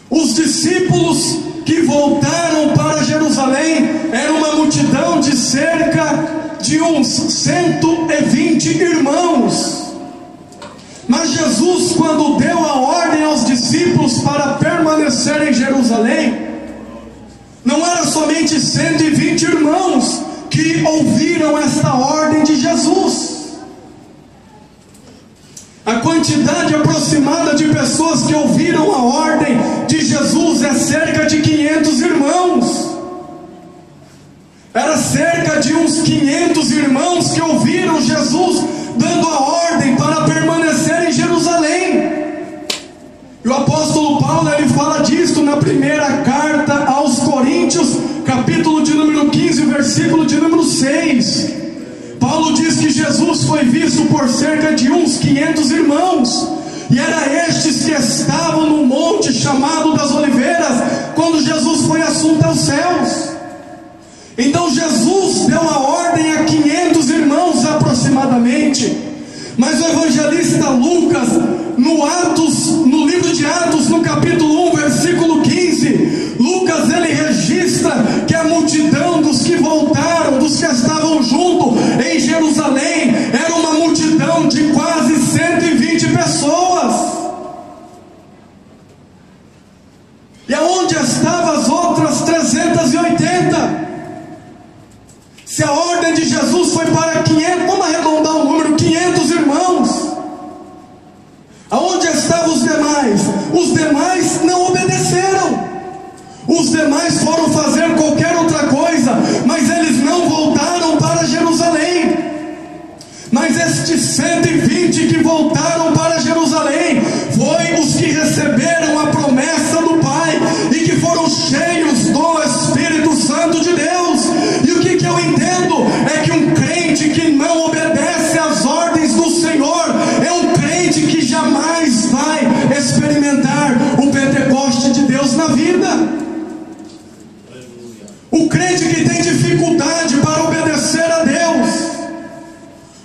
Os discípulos que voltaram para Jerusalém era uma multidão de cerca de uns 120 irmãos. Mas Jesus, quando deu a ordem aos discípulos para permanecer em Jerusalém, não era somente 120 irmãos que ouviram esta ordem de Jesus. A quantidade aproximada de pessoas que ouviram a ordem de Jesus é cerca de 500 irmãos. Era cerca de uns 500 irmãos que ouviram Jesus dando a ordem para permanecer em Jerusalém. E o apóstolo Paulo, ele fala disso na primeira carta aos Coríntios, capítulo de número 15, versículo de número 6. Paulo diz que Jesus foi visto por cerca de uns 500 irmãos, e era estes que estavam no monte chamado das Oliveiras, quando Jesus foi assunto aos céus. Então Jesus deu a ordem a 500 irmãos aproximadamente. Mas o evangelista Lucas, no livro de Atos, E aonde estavam as outras 380? Se a ordem de Jesus foi para 500, vamos arredondar o número, 500 irmãos. Aonde estavam os demais? Os demais não obedeceram. Os demais foram fazer qualquer outra coisa, mas eles não voltaram para Jerusalém. Mas estes 120 que voltaram para Jerusalém, foi os que receberam a promessa do Pai, e que foram cheios do Espírito Santo de Deus. E o que eu entendo, é que um crente que não obedece às ordens do Senhor, é um crente que jamais vai experimentar o Pentecoste de Deus na vida. O crente que tem dificuldade para obedecer a Deus,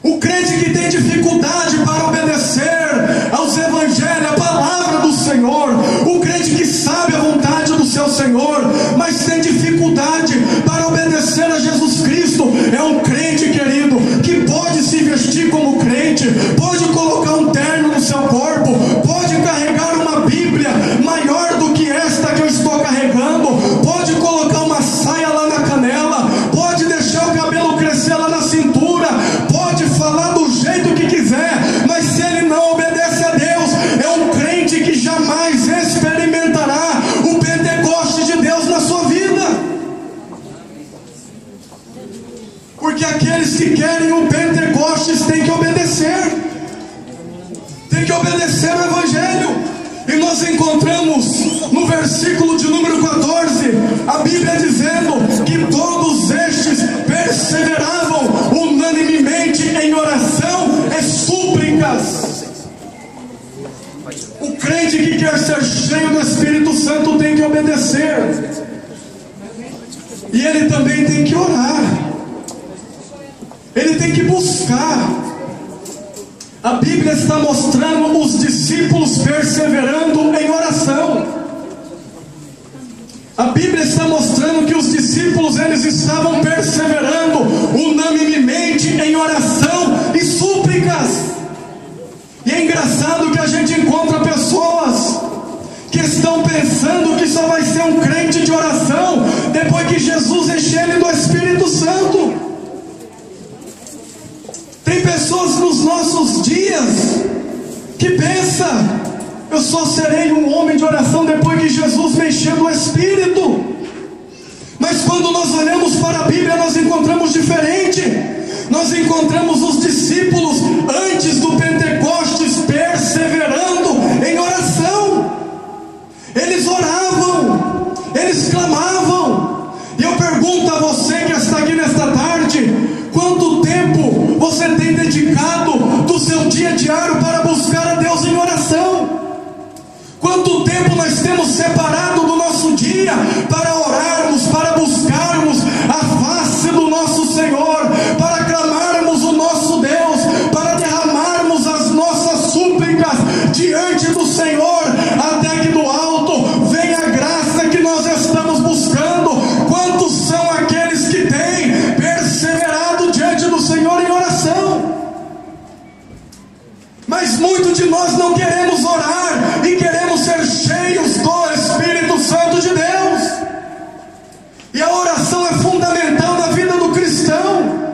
o crente que tem dificuldade para obedecer aos evangelhos, a palavra do Senhor, o crente que sabe a vontade do seu Senhor, mas tem dificuldade para obedecer a Jesus Cristo, é um crente, querido, que pode se vestir como crente, pode colocar um terno no seu corpo, pode carregar uma Bíblia maior do que esta que eu estou carregando, pode colocar uma saia lá na canela, pode deixar o cabelo crescer lá na cintura, pode falar do jeito que quiser, mas se ele não obedece a Deus, é um crente que jamais experimentará o Pentecoste de Deus na sua vida. Porque aqueles que querem o Pentecostes têm que obedecer o Evangelho. E nós encontramos no versículo de número 14, a Bíblia dizendo que todos estes perseveravam unanimemente em oração e súplicas. O crente que quer ser cheio do Espírito Santo tem que obedecer, e ele também tem que orar, ele tem que buscar. A Bíblia está mostrando os discípulos perseverando em oração. A Bíblia está mostrando que os discípulos, eles estavam perseverando unanimemente em oração e súplicas. E é engraçado que a gente encontra pessoas que estão pensando que só vai ser um crente de oração depois que Jesus enche ele do Espírito Santo. Tem pessoas nos nossos dias que pensam: eu só serei um homem de oração depois que Jesus me encher do Espírito. Mas quando nós olhamos para a Bíblia, nós encontramos diferente. Nós encontramos os discípulos antes do Pentecostes perseverando em oração. Eles oravam, eles clamavam. E eu pergunto a você que está aqui nesta tarde: quanto tempo você tem dedicado do seu dia diário para buscar a Deus em oração? Quanto tempo nós temos separado do nosso dia para orarmos, para buscarmos a face do nosso Senhor, para clamarmos o nosso Deus, para derramarmos as nossas súplicas diante do Senhor, até que do alto venha a graça que nós estamos buscando? Quantos são aqueles que têm perseverado diante do Senhor em oração? Mas muitos de nós não queremos orar e queremos ser cheios do Espírito Santo de Deus. E a oração é fundamental na vida do cristão.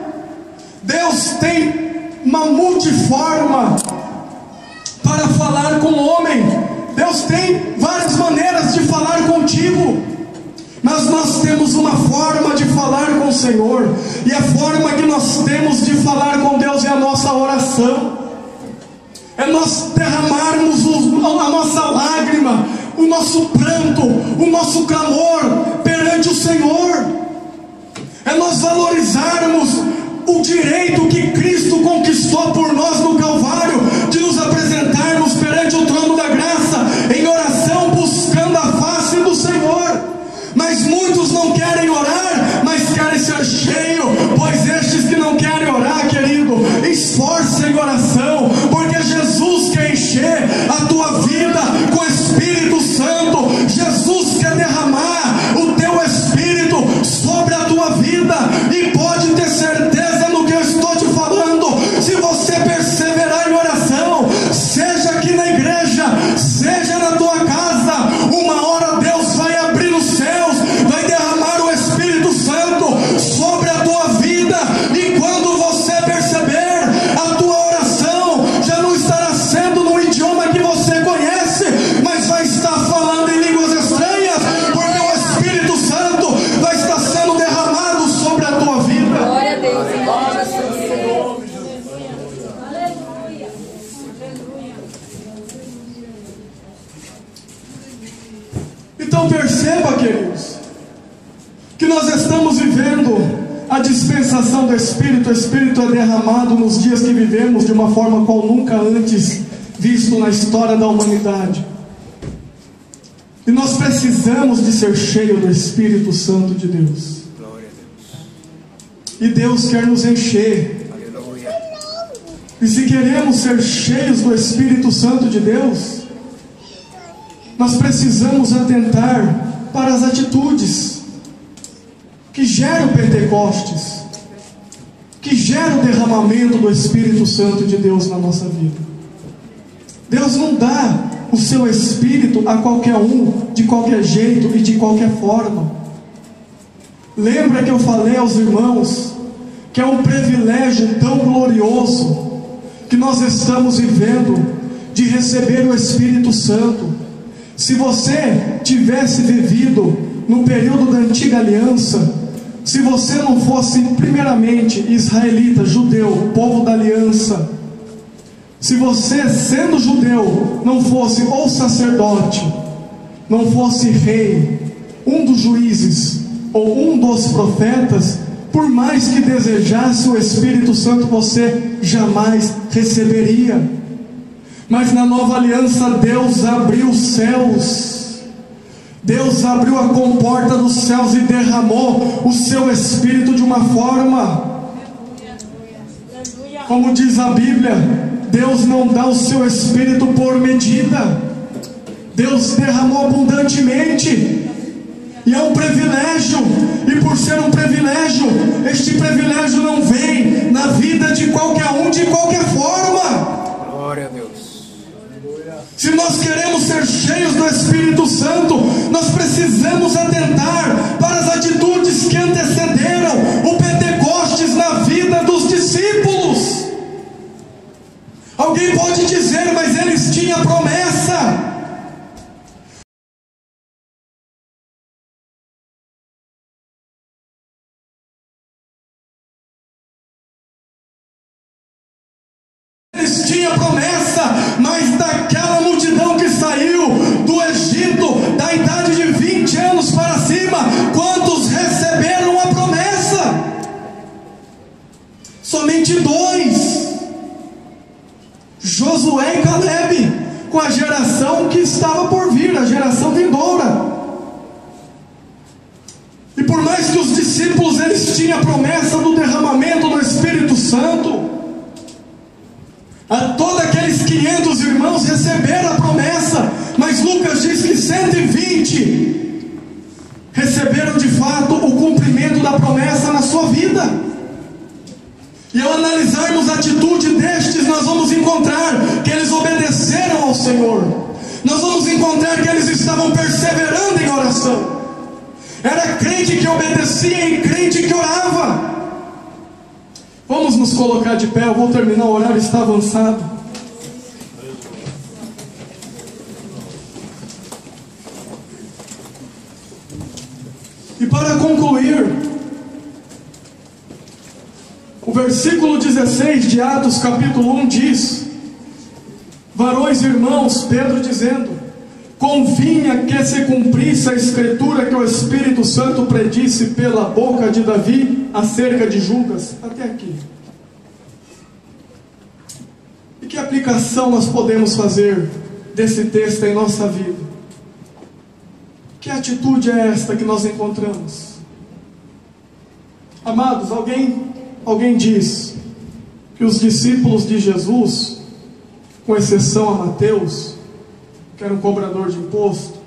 Deus tem uma multiforma para falar com o homem. Deus tem várias maneiras de falar contigo, mas nós temos uma forma de falar com o Senhor, e a forma que nós temos de falar com Deus é a nossa oração. É nós derramarmos a nossa lágrima, o nosso pranto, o nosso clamor perante o Senhor. É nós valorizarmos o direito que Cristo conquistou por nós no Calvário, de nos apresentarmos perante o trono da graça, em oração, buscando a face do Senhor. Mas muitos não querem orar, mas querem ser cheios. Pois estes que não querem orar, querido, esforce em oração, porque Jesus quer encher a tua vida com o Espírito Santo. Jesus quer derramar o teu Espírito sobre a tua vida, e pode ter certeza no que eu estou te falando: se você perseverar Então perceba, queridos, que nós estamos vivendo a dispensação do Espírito. O Espírito é derramado nos dias que vivemos de uma forma qual nunca antes visto na história da humanidade. E nós precisamos de ser cheios do Espírito Santo de Deus. E Deus quer nos encher. E se queremos ser cheios do Espírito Santo de Deus, nós precisamos atentar para as atitudes que geram Pentecostes, que geram o derramamento do Espírito Santo de Deus na nossa vida. Deus não dá o seu Espírito a qualquer um, de qualquer jeito e de qualquer forma. Lembra que eu falei aos irmãos que é um privilégio tão glorioso que nós estamos vivendo de receber o Espírito Santo. Se você tivesse vivido no período da antiga aliança, se você não fosse primeiramente israelita, judeu, povo da aliança, se você, sendo judeu, não fosse ou sacerdote, não fosse rei, um dos juízes ou um dos profetas, por mais que desejasse o Espírito Santo, você jamais receberia. Mas na nova aliança, Deus abriu os céus, Deus abriu a comporta dos céus e derramou o seu Espírito de uma forma, como diz a Bíblia, Deus não dá o seu Espírito por medida. Deus derramou abundantemente. E é um privilégio. E por ser um privilégio, este privilégio não vem na vida de qualquer um, de qualquer forma. Glória a Deus. Se nós queremos ser cheios do Espírito Santo, nós precisamos atentar para as atitudes que antecederam o Pentecostes na vida dos discípulos. Alguém pode dizer, mas eles tinham promessa. Eles tinham promessa, mas daquela multidão que saiu do Egito, da idade de 20 anos para cima, quantos receberam a promessa? Somente 2. Josué e Caleb, com a geração que estava por vir, a geração vindoura. E por mais que os discípulos eles tinham a promessa do derramamento do Espírito Santo, a todos aqueles 500 irmãos receberam a promessa, mas Lucas diz que 120 receberam de fato o cumprimento da promessa na sua vida. E ao analisarmos a atitude destes, nós vamos encontrar que eles obedeceram ao Senhor. Nós vamos encontrar que eles estavam perseverando em oração. Era crente que obedecia e crente que orava. Vamos nos colocar de pé, eu vou terminar, o horário está avançado. E para concluir, o versículo 16 de Atos capítulo 1 diz: varões irmãos, Pedro dizendo, convinha que se cumprisse a escritura que o Espírito Santo predisse pela boca de Davi acerca de Judas. Até aqui. E que aplicação nós podemos fazer desse texto em nossa vida? Que atitude é esta que nós encontramos? Amados, alguém diz que os discípulos de Jesus, com exceção a Mateus, que era um cobrador de imposto,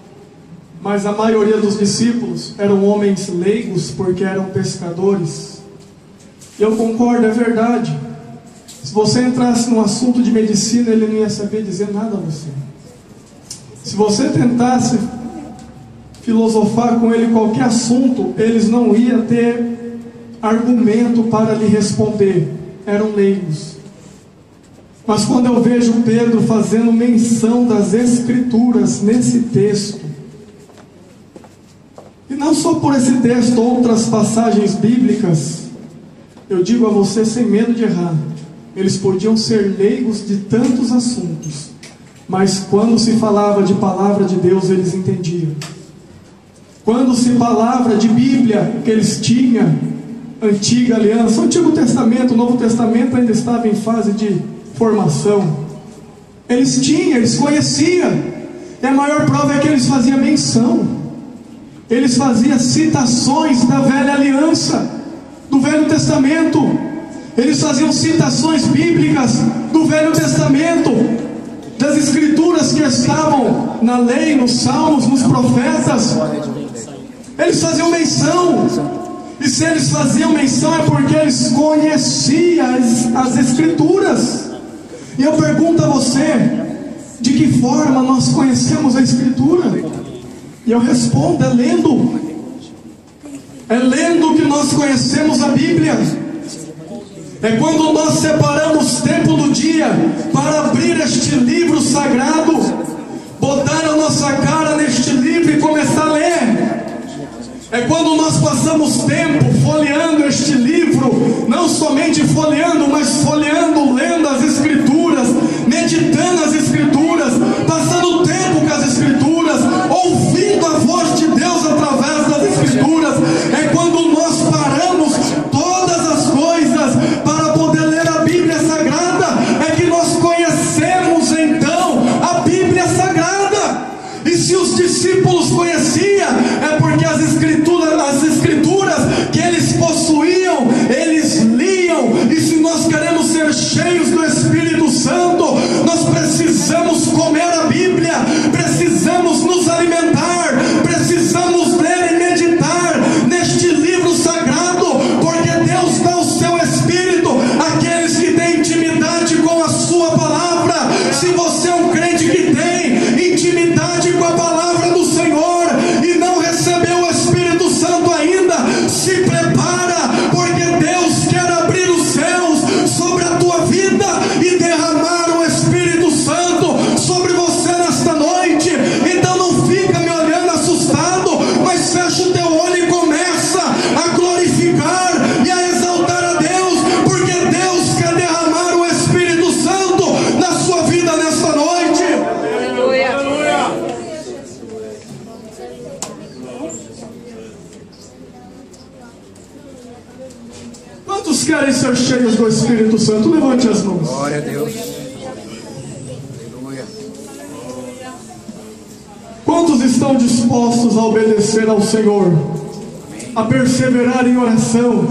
mas a maioria dos discípulos eram homens leigos porque eram pescadores. E eu concordo, é verdade. Se você entrasse num assunto de medicina, ele não ia saber dizer nada a você. Se você tentasse filosofar com ele qualquer assunto, eles não iam ter argumento para lhe responder. Eram leigos. Mas quando eu vejo Pedro fazendo menção das Escrituras nesse texto, e não só por esse texto, outras passagens bíblicas, eu digo a você sem medo de errar, eles podiam ser leigos de tantos assuntos, mas quando se falava de palavra de Deus, eles entendiam. Quando se palavra de Bíblia que eles tinham, Antiga Aliança, o Antigo Testamento, o Novo Testamento ainda estava em fase de formação. Eles tinham, eles conheciam. E a maior prova é que eles faziam menção. Eles faziam citações da velha aliança, do Velho Testamento. Eles faziam citações bíblicas do Velho Testamento, das escrituras que estavam na lei, nos salmos, nos profetas. Eles faziam menção. E se eles faziam menção é porque eles conheciam as escrituras. E eu pergunto a você, de que forma nós conhecemos a escritura? E eu respondo, é lendo. É lendo que nós conhecemos a Bíblia. É quando nós separamos tempo do dia para abrir este livro sagrado, botar a nossa cara neste livro e começar a ler. É quando nós passamos tempo folheando este livro, não somente folheando, mas folheando, lendo as Escrituras, meditando as Escrituras, passando tempo com as Escrituras, ouvindo a voz de Deus através das Escrituras. É quando nós paramos todas as coisas para poder ler a Bíblia Sagrada, é que nós conhecemos então a Bíblia Sagrada. E se os discípulos conheciam, é porque as escrituras que eles possuíam, eles liam. E se nós queremos ser cheios do Espírito Santo, nós precisamos comer a Bíblia, precisamos nos alimentar, precisamos ler e meditar neste livro sagrado, porque Deus dá o seu Espírito àqueles que têm intimidade com a sua palavra. Se você é um crente que tem intimidade com a palavra do Senhor e não recebeu o Espírito Santo ainda, se prepara, porque Deus quer abrir os céus sobre a tua vida e derramar o Espírito Santo sobre você nesta noite. Então não fica me olhando assustado, mas fecha o teu olho e começa a glorificar e a exaltar a Deus, porque Deus quer derramar o Espírito Santo na sua vida nesta noite. Quantos querem ser cheios do Espírito Santo? Levante as mãos. Glória a Deus. Aleluia. Quantos estão dispostos a obedecer ao Senhor, a perseverar em oração,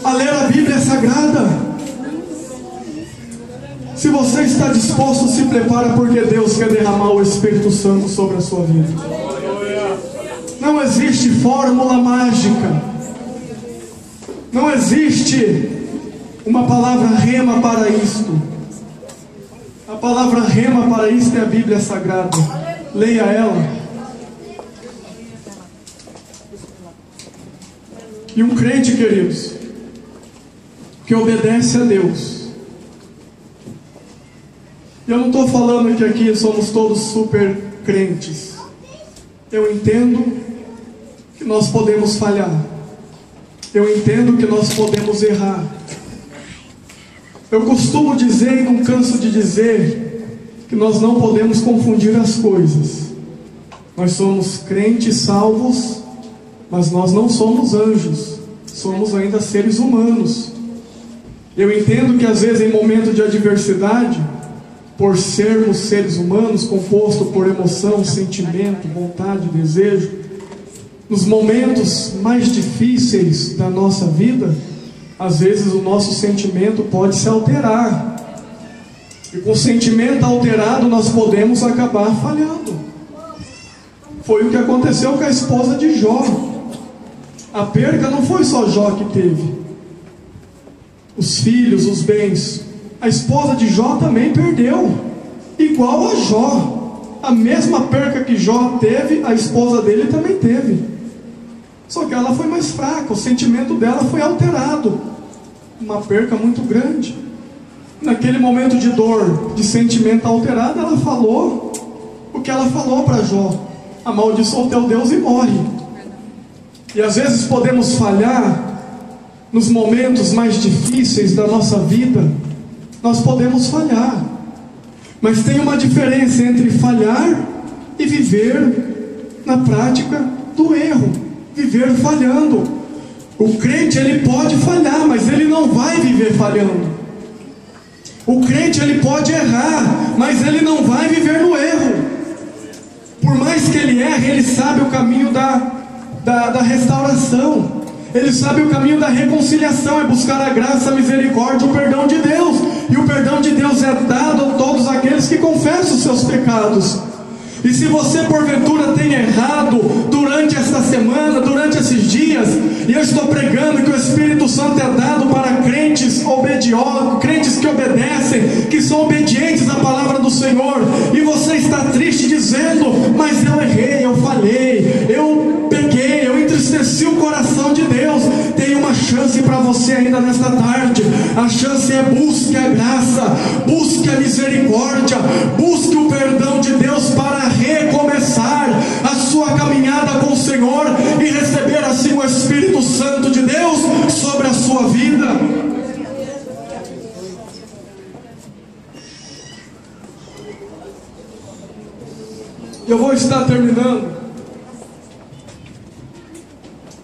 a ler a Bíblia Sagrada? Se você está disposto, se prepara, porque Deus quer derramar o Espírito Santo sobre a sua vida. Não existe fórmula mágica. Não existe uma palavra rema para isto. A palavra rema para isto é a Bíblia Sagrada. Leia ela. E um crente, queridos, que obedece a Deus. Eu não estou falando que aqui somos todos super crentes. Eu entendo que nós podemos falhar. Eu entendo que nós podemos errar. Eu costumo dizer, e não canso de dizer, que nós não podemos confundir as coisas. Nós somos crentes salvos, mas nós não somos anjos. Somos ainda seres humanos. Eu entendo que às vezes em momento de adversidade, por sermos seres humanos, composto por emoção, sentimento, vontade, desejo, nos momentos mais difíceis da nossa vida, às vezes o nosso sentimento pode se alterar. E com o sentimento alterado nós podemos acabar falhando. Foi o que aconteceu com a esposa de Jó. A perca não foi só Jó que teve. Os filhos, os bens. A esposa de Jó também perdeu. Igual a Jó. A mesma perca que Jó teve, a esposa dele também teve. Só que ela foi mais fraca, o sentimento dela foi alterado. Uma perca muito grande. Naquele momento de dor, de sentimento alterado, ela falou o que ela falou para Jó: amaldiçoa o teu Deus e morre. E às vezes podemos falhar nos momentos mais difíceis da nossa vida. Nós podemos falhar, mas tem uma diferença entre falhar e viver na prática do erro, viver falhando. O crente, ele pode falhar, mas ele não vai viver falhando. O crente, ele pode errar, mas ele não vai viver no erro. Por mais que ele erre, ele sabe o caminho da restauração. Ele sabe o caminho da reconciliação, é buscar a graça, a misericórdia, o perdão de Deus. E o perdão de Deus é dado a todos aqueles que confessam os seus pecados. E se você porventura tem errado durante esta semana, durante esses dias, e eu estou pregando que o Espírito Santo é dado para crentes obedientes, crentes que obedecem, que são obedientes à palavra do Senhor, e você está triste dizendo: mas eu errei, eu falhei, eu pequei, eu entristeci o coração de Deus. Tem uma chance para você ainda nesta tarde. A chance é: busque a graça, busque a misericórdia, busque o perdão de Deus para recomeçar a sua caminhada com o Senhor e receber assim o Espírito Santo de Deus sobre a sua vida. Eu vou estar terminando.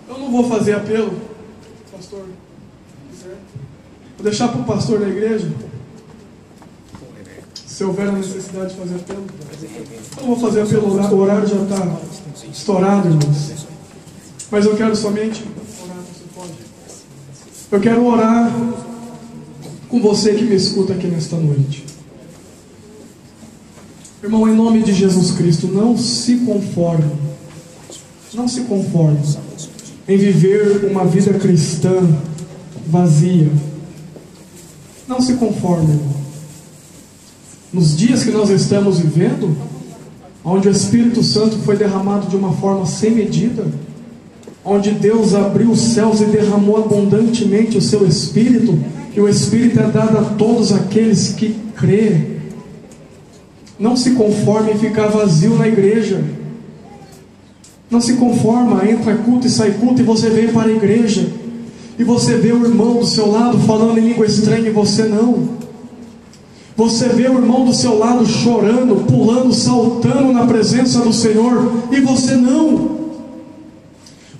Eu não vou fazer apelo, pastor. Vou deixar para o pastor da igreja. Se houver a necessidade de fazer apelo, eu não vou fazer apelo, o horário já está estourado, irmãos. Mas eu quero somente orar, você pode. Eu quero orar com você que me escuta aqui nesta noite. Irmão, em nome de Jesus Cristo, não se conforme em viver uma vida cristã vazia. Não se conforme, irmão. Nos dias que nós estamos vivendo, onde o Espírito Santo foi derramado de uma forma sem medida, onde Deus abriu os céus e derramou abundantemente o seu Espírito, e o Espírito é dado a todos aqueles que crê. Não se conforme em ficar vazio na igreja. Não se conforma, entra culto e sai culto, e você vem para a igreja, e você vê o irmão do seu lado falando em língua estranha, e você não. Você vê o irmão do seu lado chorando, pulando, saltando na presença do Senhor, e você não.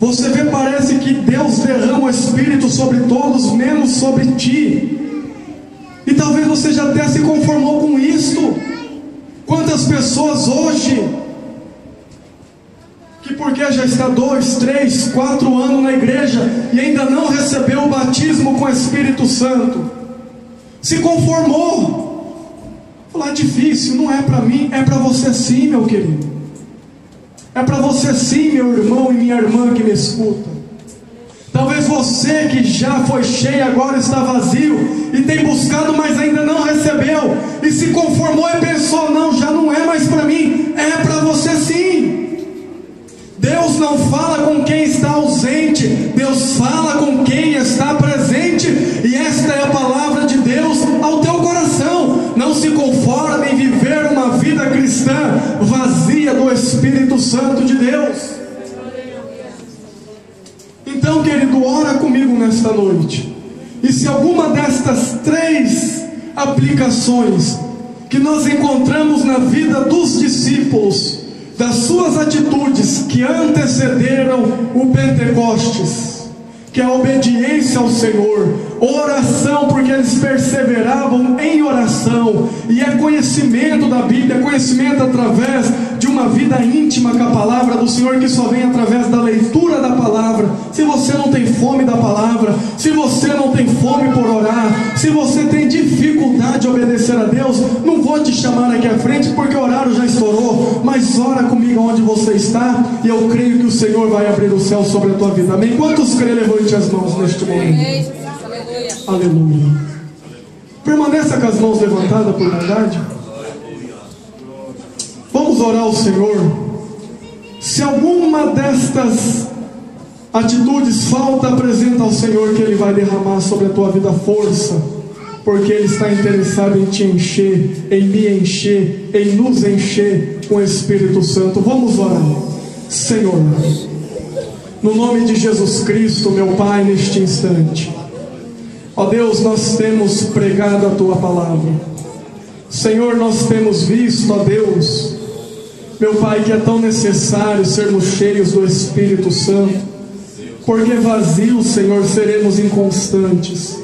Você vê, parece que Deus derrama o Espírito sobre todos, menos sobre ti. E talvez você já até se conformou com isto. Quantas pessoas hoje, que porque já está 2, 3, 4 anos na igreja e ainda não recebeu o batismo com o Espírito Santo, se conformou. Falar: difícil, não é para mim. É para você sim, meu querido. É para você sim, meu irmão e minha irmã que me escuta. Talvez você que já foi cheio agora está vazio e tem buscado, mas ainda não recebeu, e se conformou e pensou: não, já não é mais para mim. É para você sim. Deus não fala com quem está ausente, Deus fala com quem está presente, e esta é a palavra de Deus ao teu coração. Não se conforme em viver uma vida cristã vazia do Espírito Santo de Deus. Então, querido, ora comigo nesta noite. E se alguma destas 3 aplicações que nós encontramos na vida dos discípulos, das suas atitudes que antecederam o Pentecostes, que é a obediência ao Senhor, oração, porque eles perseveravam em oração, e é conhecimento da Bíblia, conhecimento através de uma vida íntima com a palavra do Senhor, que só vem através da leitura da palavra. Se você não tem fome da palavra, se você não tem fome por orar, se você tem dificuldade de obedecer a Deus, não vou te chamar aqui à frente porque o horário já estourou, mas ora comigo onde você está, e eu creio que o Senhor vai abrir o céu sobre a tua vida. Amém? Quantos creem? Levante as mãos neste momento. Aleluia. Permaneça com as mãos levantadas por verdade. Vamos orar ao Senhor. Se alguma destas atitudes falta, apresenta ao Senhor, que Ele vai derramar sobre a tua vida força, porque Ele está interessado em te encher, em me encher, em nos encher com o Espírito Santo. Vamos orar. Senhor, no nome de Jesus Cristo, meu Pai, neste instante, ó Deus, nós temos pregado a Tua palavra. Senhor, nós temos visto, ó Deus, Meu Pai, que é tão necessário sermos cheios do Espírito Santo, porque vazios, Senhor, seremos inconstantes,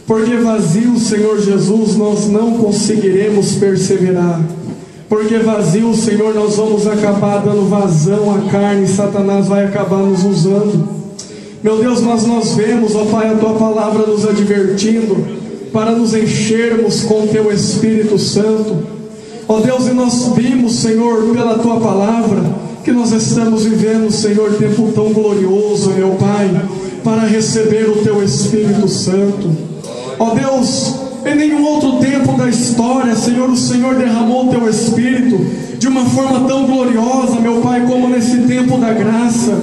porque vazios, Senhor Jesus, nós não conseguiremos perseverar, porque vazios, Senhor, nós vamos acabar dando vazão à carne, e Satanás vai acabar nos usando. Meu Deus, mas nós vemos, ó Pai, a Tua palavra nos advertindo para nos enchermos com Teu Espírito Santo. Ó Deus, e nós vimos, Senhor, pela Tua palavra, que nós estamos vivendo, Senhor, tempo tão glorioso, meu Pai, para receber o Teu Espírito Santo. Ó Deus, em nenhum outro tempo da história, Senhor, o Senhor derramou o Teu Espírito de uma forma tão gloriosa, meu Pai, como nesse tempo da graça.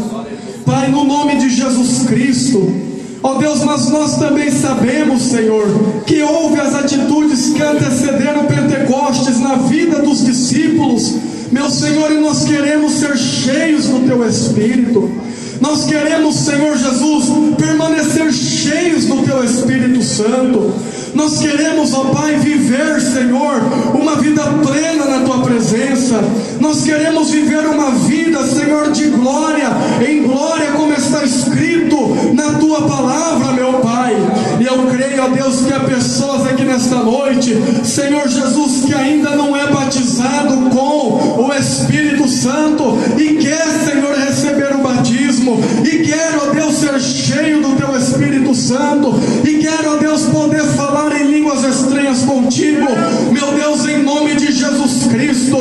Pai, no nome de Jesus Cristo, ó Deus, mas nós também sabemos, Senhor, que houve as atitudes que antecederam o Pentecostes na vida dos discípulos, meu Senhor, e nós queremos ser cheios do Teu Espírito. Nós queremos, Senhor Jesus, permanecer cheios do Teu Espírito Santo. Nós queremos, ó Pai, viver, Senhor, uma vida plena na Tua presença. Nós queremos viver uma vida, Senhor, de glória em glória, como está escrito na Tua palavra, meu Pai. E eu creio, ó Deus, que há pessoas aqui nesta noite, Senhor Jesus, que ainda não é batizado com o Espírito Santo e quer, Senhor, receber o batismo, e quer, ó Deus, ser cheio do Teu Espírito Santo, e quer, ó Deus, poder falar em línguas estranhas contigo, meu Deus, em nome de Jesus Cristo.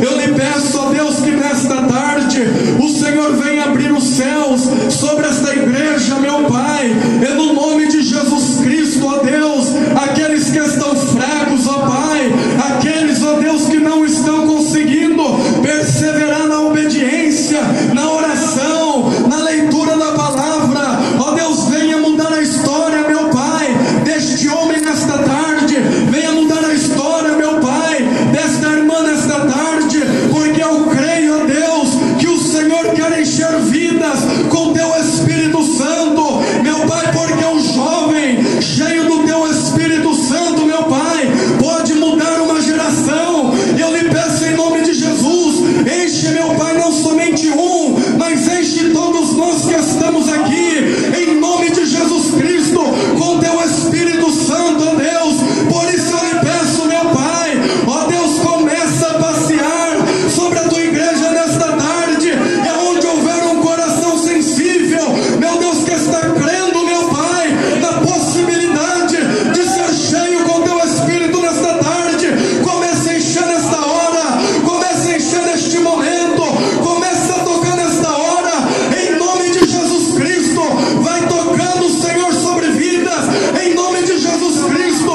Eu lhe peço, ó Deus, que nesta tarde o Senhor venha abrir os céus sobre esta igreja, meu Pai, e no nome de Jesus Cristo, ó Deus, aqueles que estão fracos, ó Pai, aqueles, ó Deus, que não estão conseguindo perseverar na obediência, na oração, na leitura da palavra, ó Deus, venha mudar a história, meu Pai, deste homem nesta tarde, venha mudar a história, meu Pai, desta irmã nesta tarde, porque eu creio, ó Deus, que o Senhor quer encher vidas com Teu Espírito Santo, meu Pai, porque o jovem cheio do Teu Espírito Santo, meu Pai, pode mudar uma geração. E eu lhe peço em nome de Jesus, enche, meu Pai, não somente um, mas enche todos nós que estamos aqui, em nome de Jesus Cristo, com Teu Espírito Santo, ó Deus. Por isso eu lhe peço, meu Pai, ó Deus, começa a passear sobre a Tua igreja nesta tarde, e aonde houver um coração sensível, meu Deus, que está crendo, meu Pai, na possibilidade de ser cheio com Teu Espírito nesta tarde, comece a encher nesta hora, comece a encher neste momento, comece a tocar nesta hora, em nome de Jesus Cristo. Vai tocando, Senhor, sobre vidas, em nome de Jesus Cristo.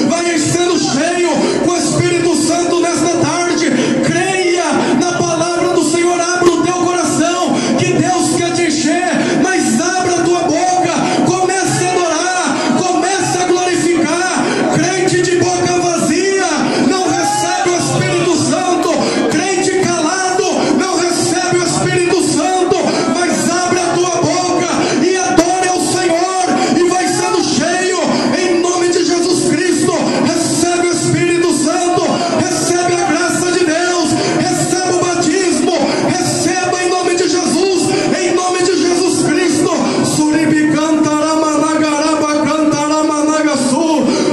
Vai sendo cheio com o Espírito Santo nesta tarde. Creia na palavra do Senhor, abra o teu coração, que Deus quer te encher, mas abra a tua boca, comece a adorar, comece a glorificar. Crente de boca vazia não recebe o Espírito Santo, crente calado não recebe o Espírito Santo, mas abre a tua boca e adore ao Senhor, e vai sendo cheio, em nome de Jesus Cristo. Recebe o Espírito Santo, recebe a graça de Deus, recebe o batismo, receba em nome de Jesus, em nome de Jesus Cristo.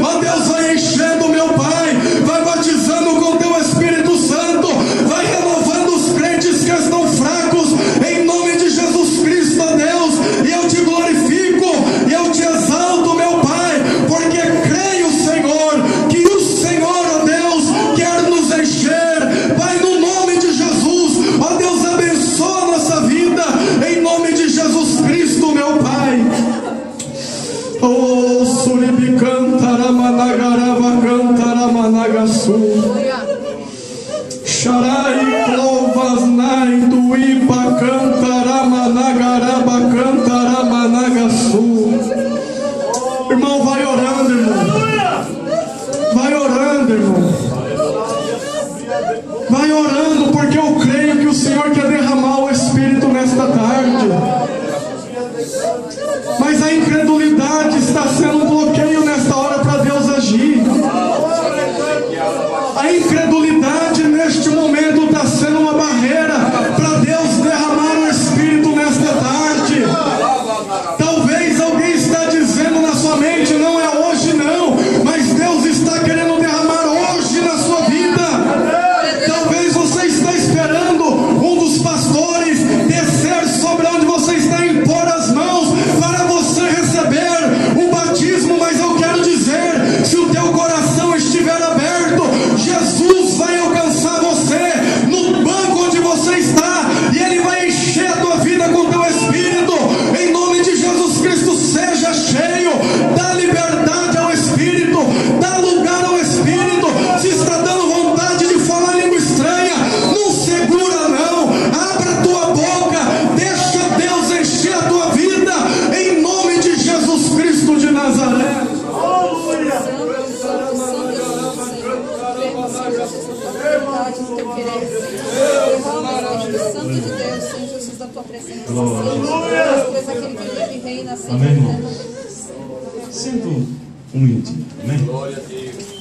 Ó Deus, vai enchendo, meu Pai, vai batizando com Teu Espírito Santo, vai renovando os crentes que estão fracos, em nome de Jesus Cristo, ó Deus. E eu te glorifico, e eu te exalto, meu Pai, porque creio, Senhor, que o Senhor, ó Deus, quer nos encher. Pai, no nome de Jesus, ó Deus, abençoa a nossa vida, em nome de Jesus Cristo, meu Pai. Oh, Suribicantaramanagaraба Cantaramanagasu Sharai Clovasnai Duiba Cantaramanagaraba Cantaramanagasu. Irmão, vai orando, irmão. Vai orando, irmão. Vai orando, porque eu creio que o Senhor quer derramar o Espírito nesta tarde. Mas a incredulidade sentido. Amém? Glória a Deus.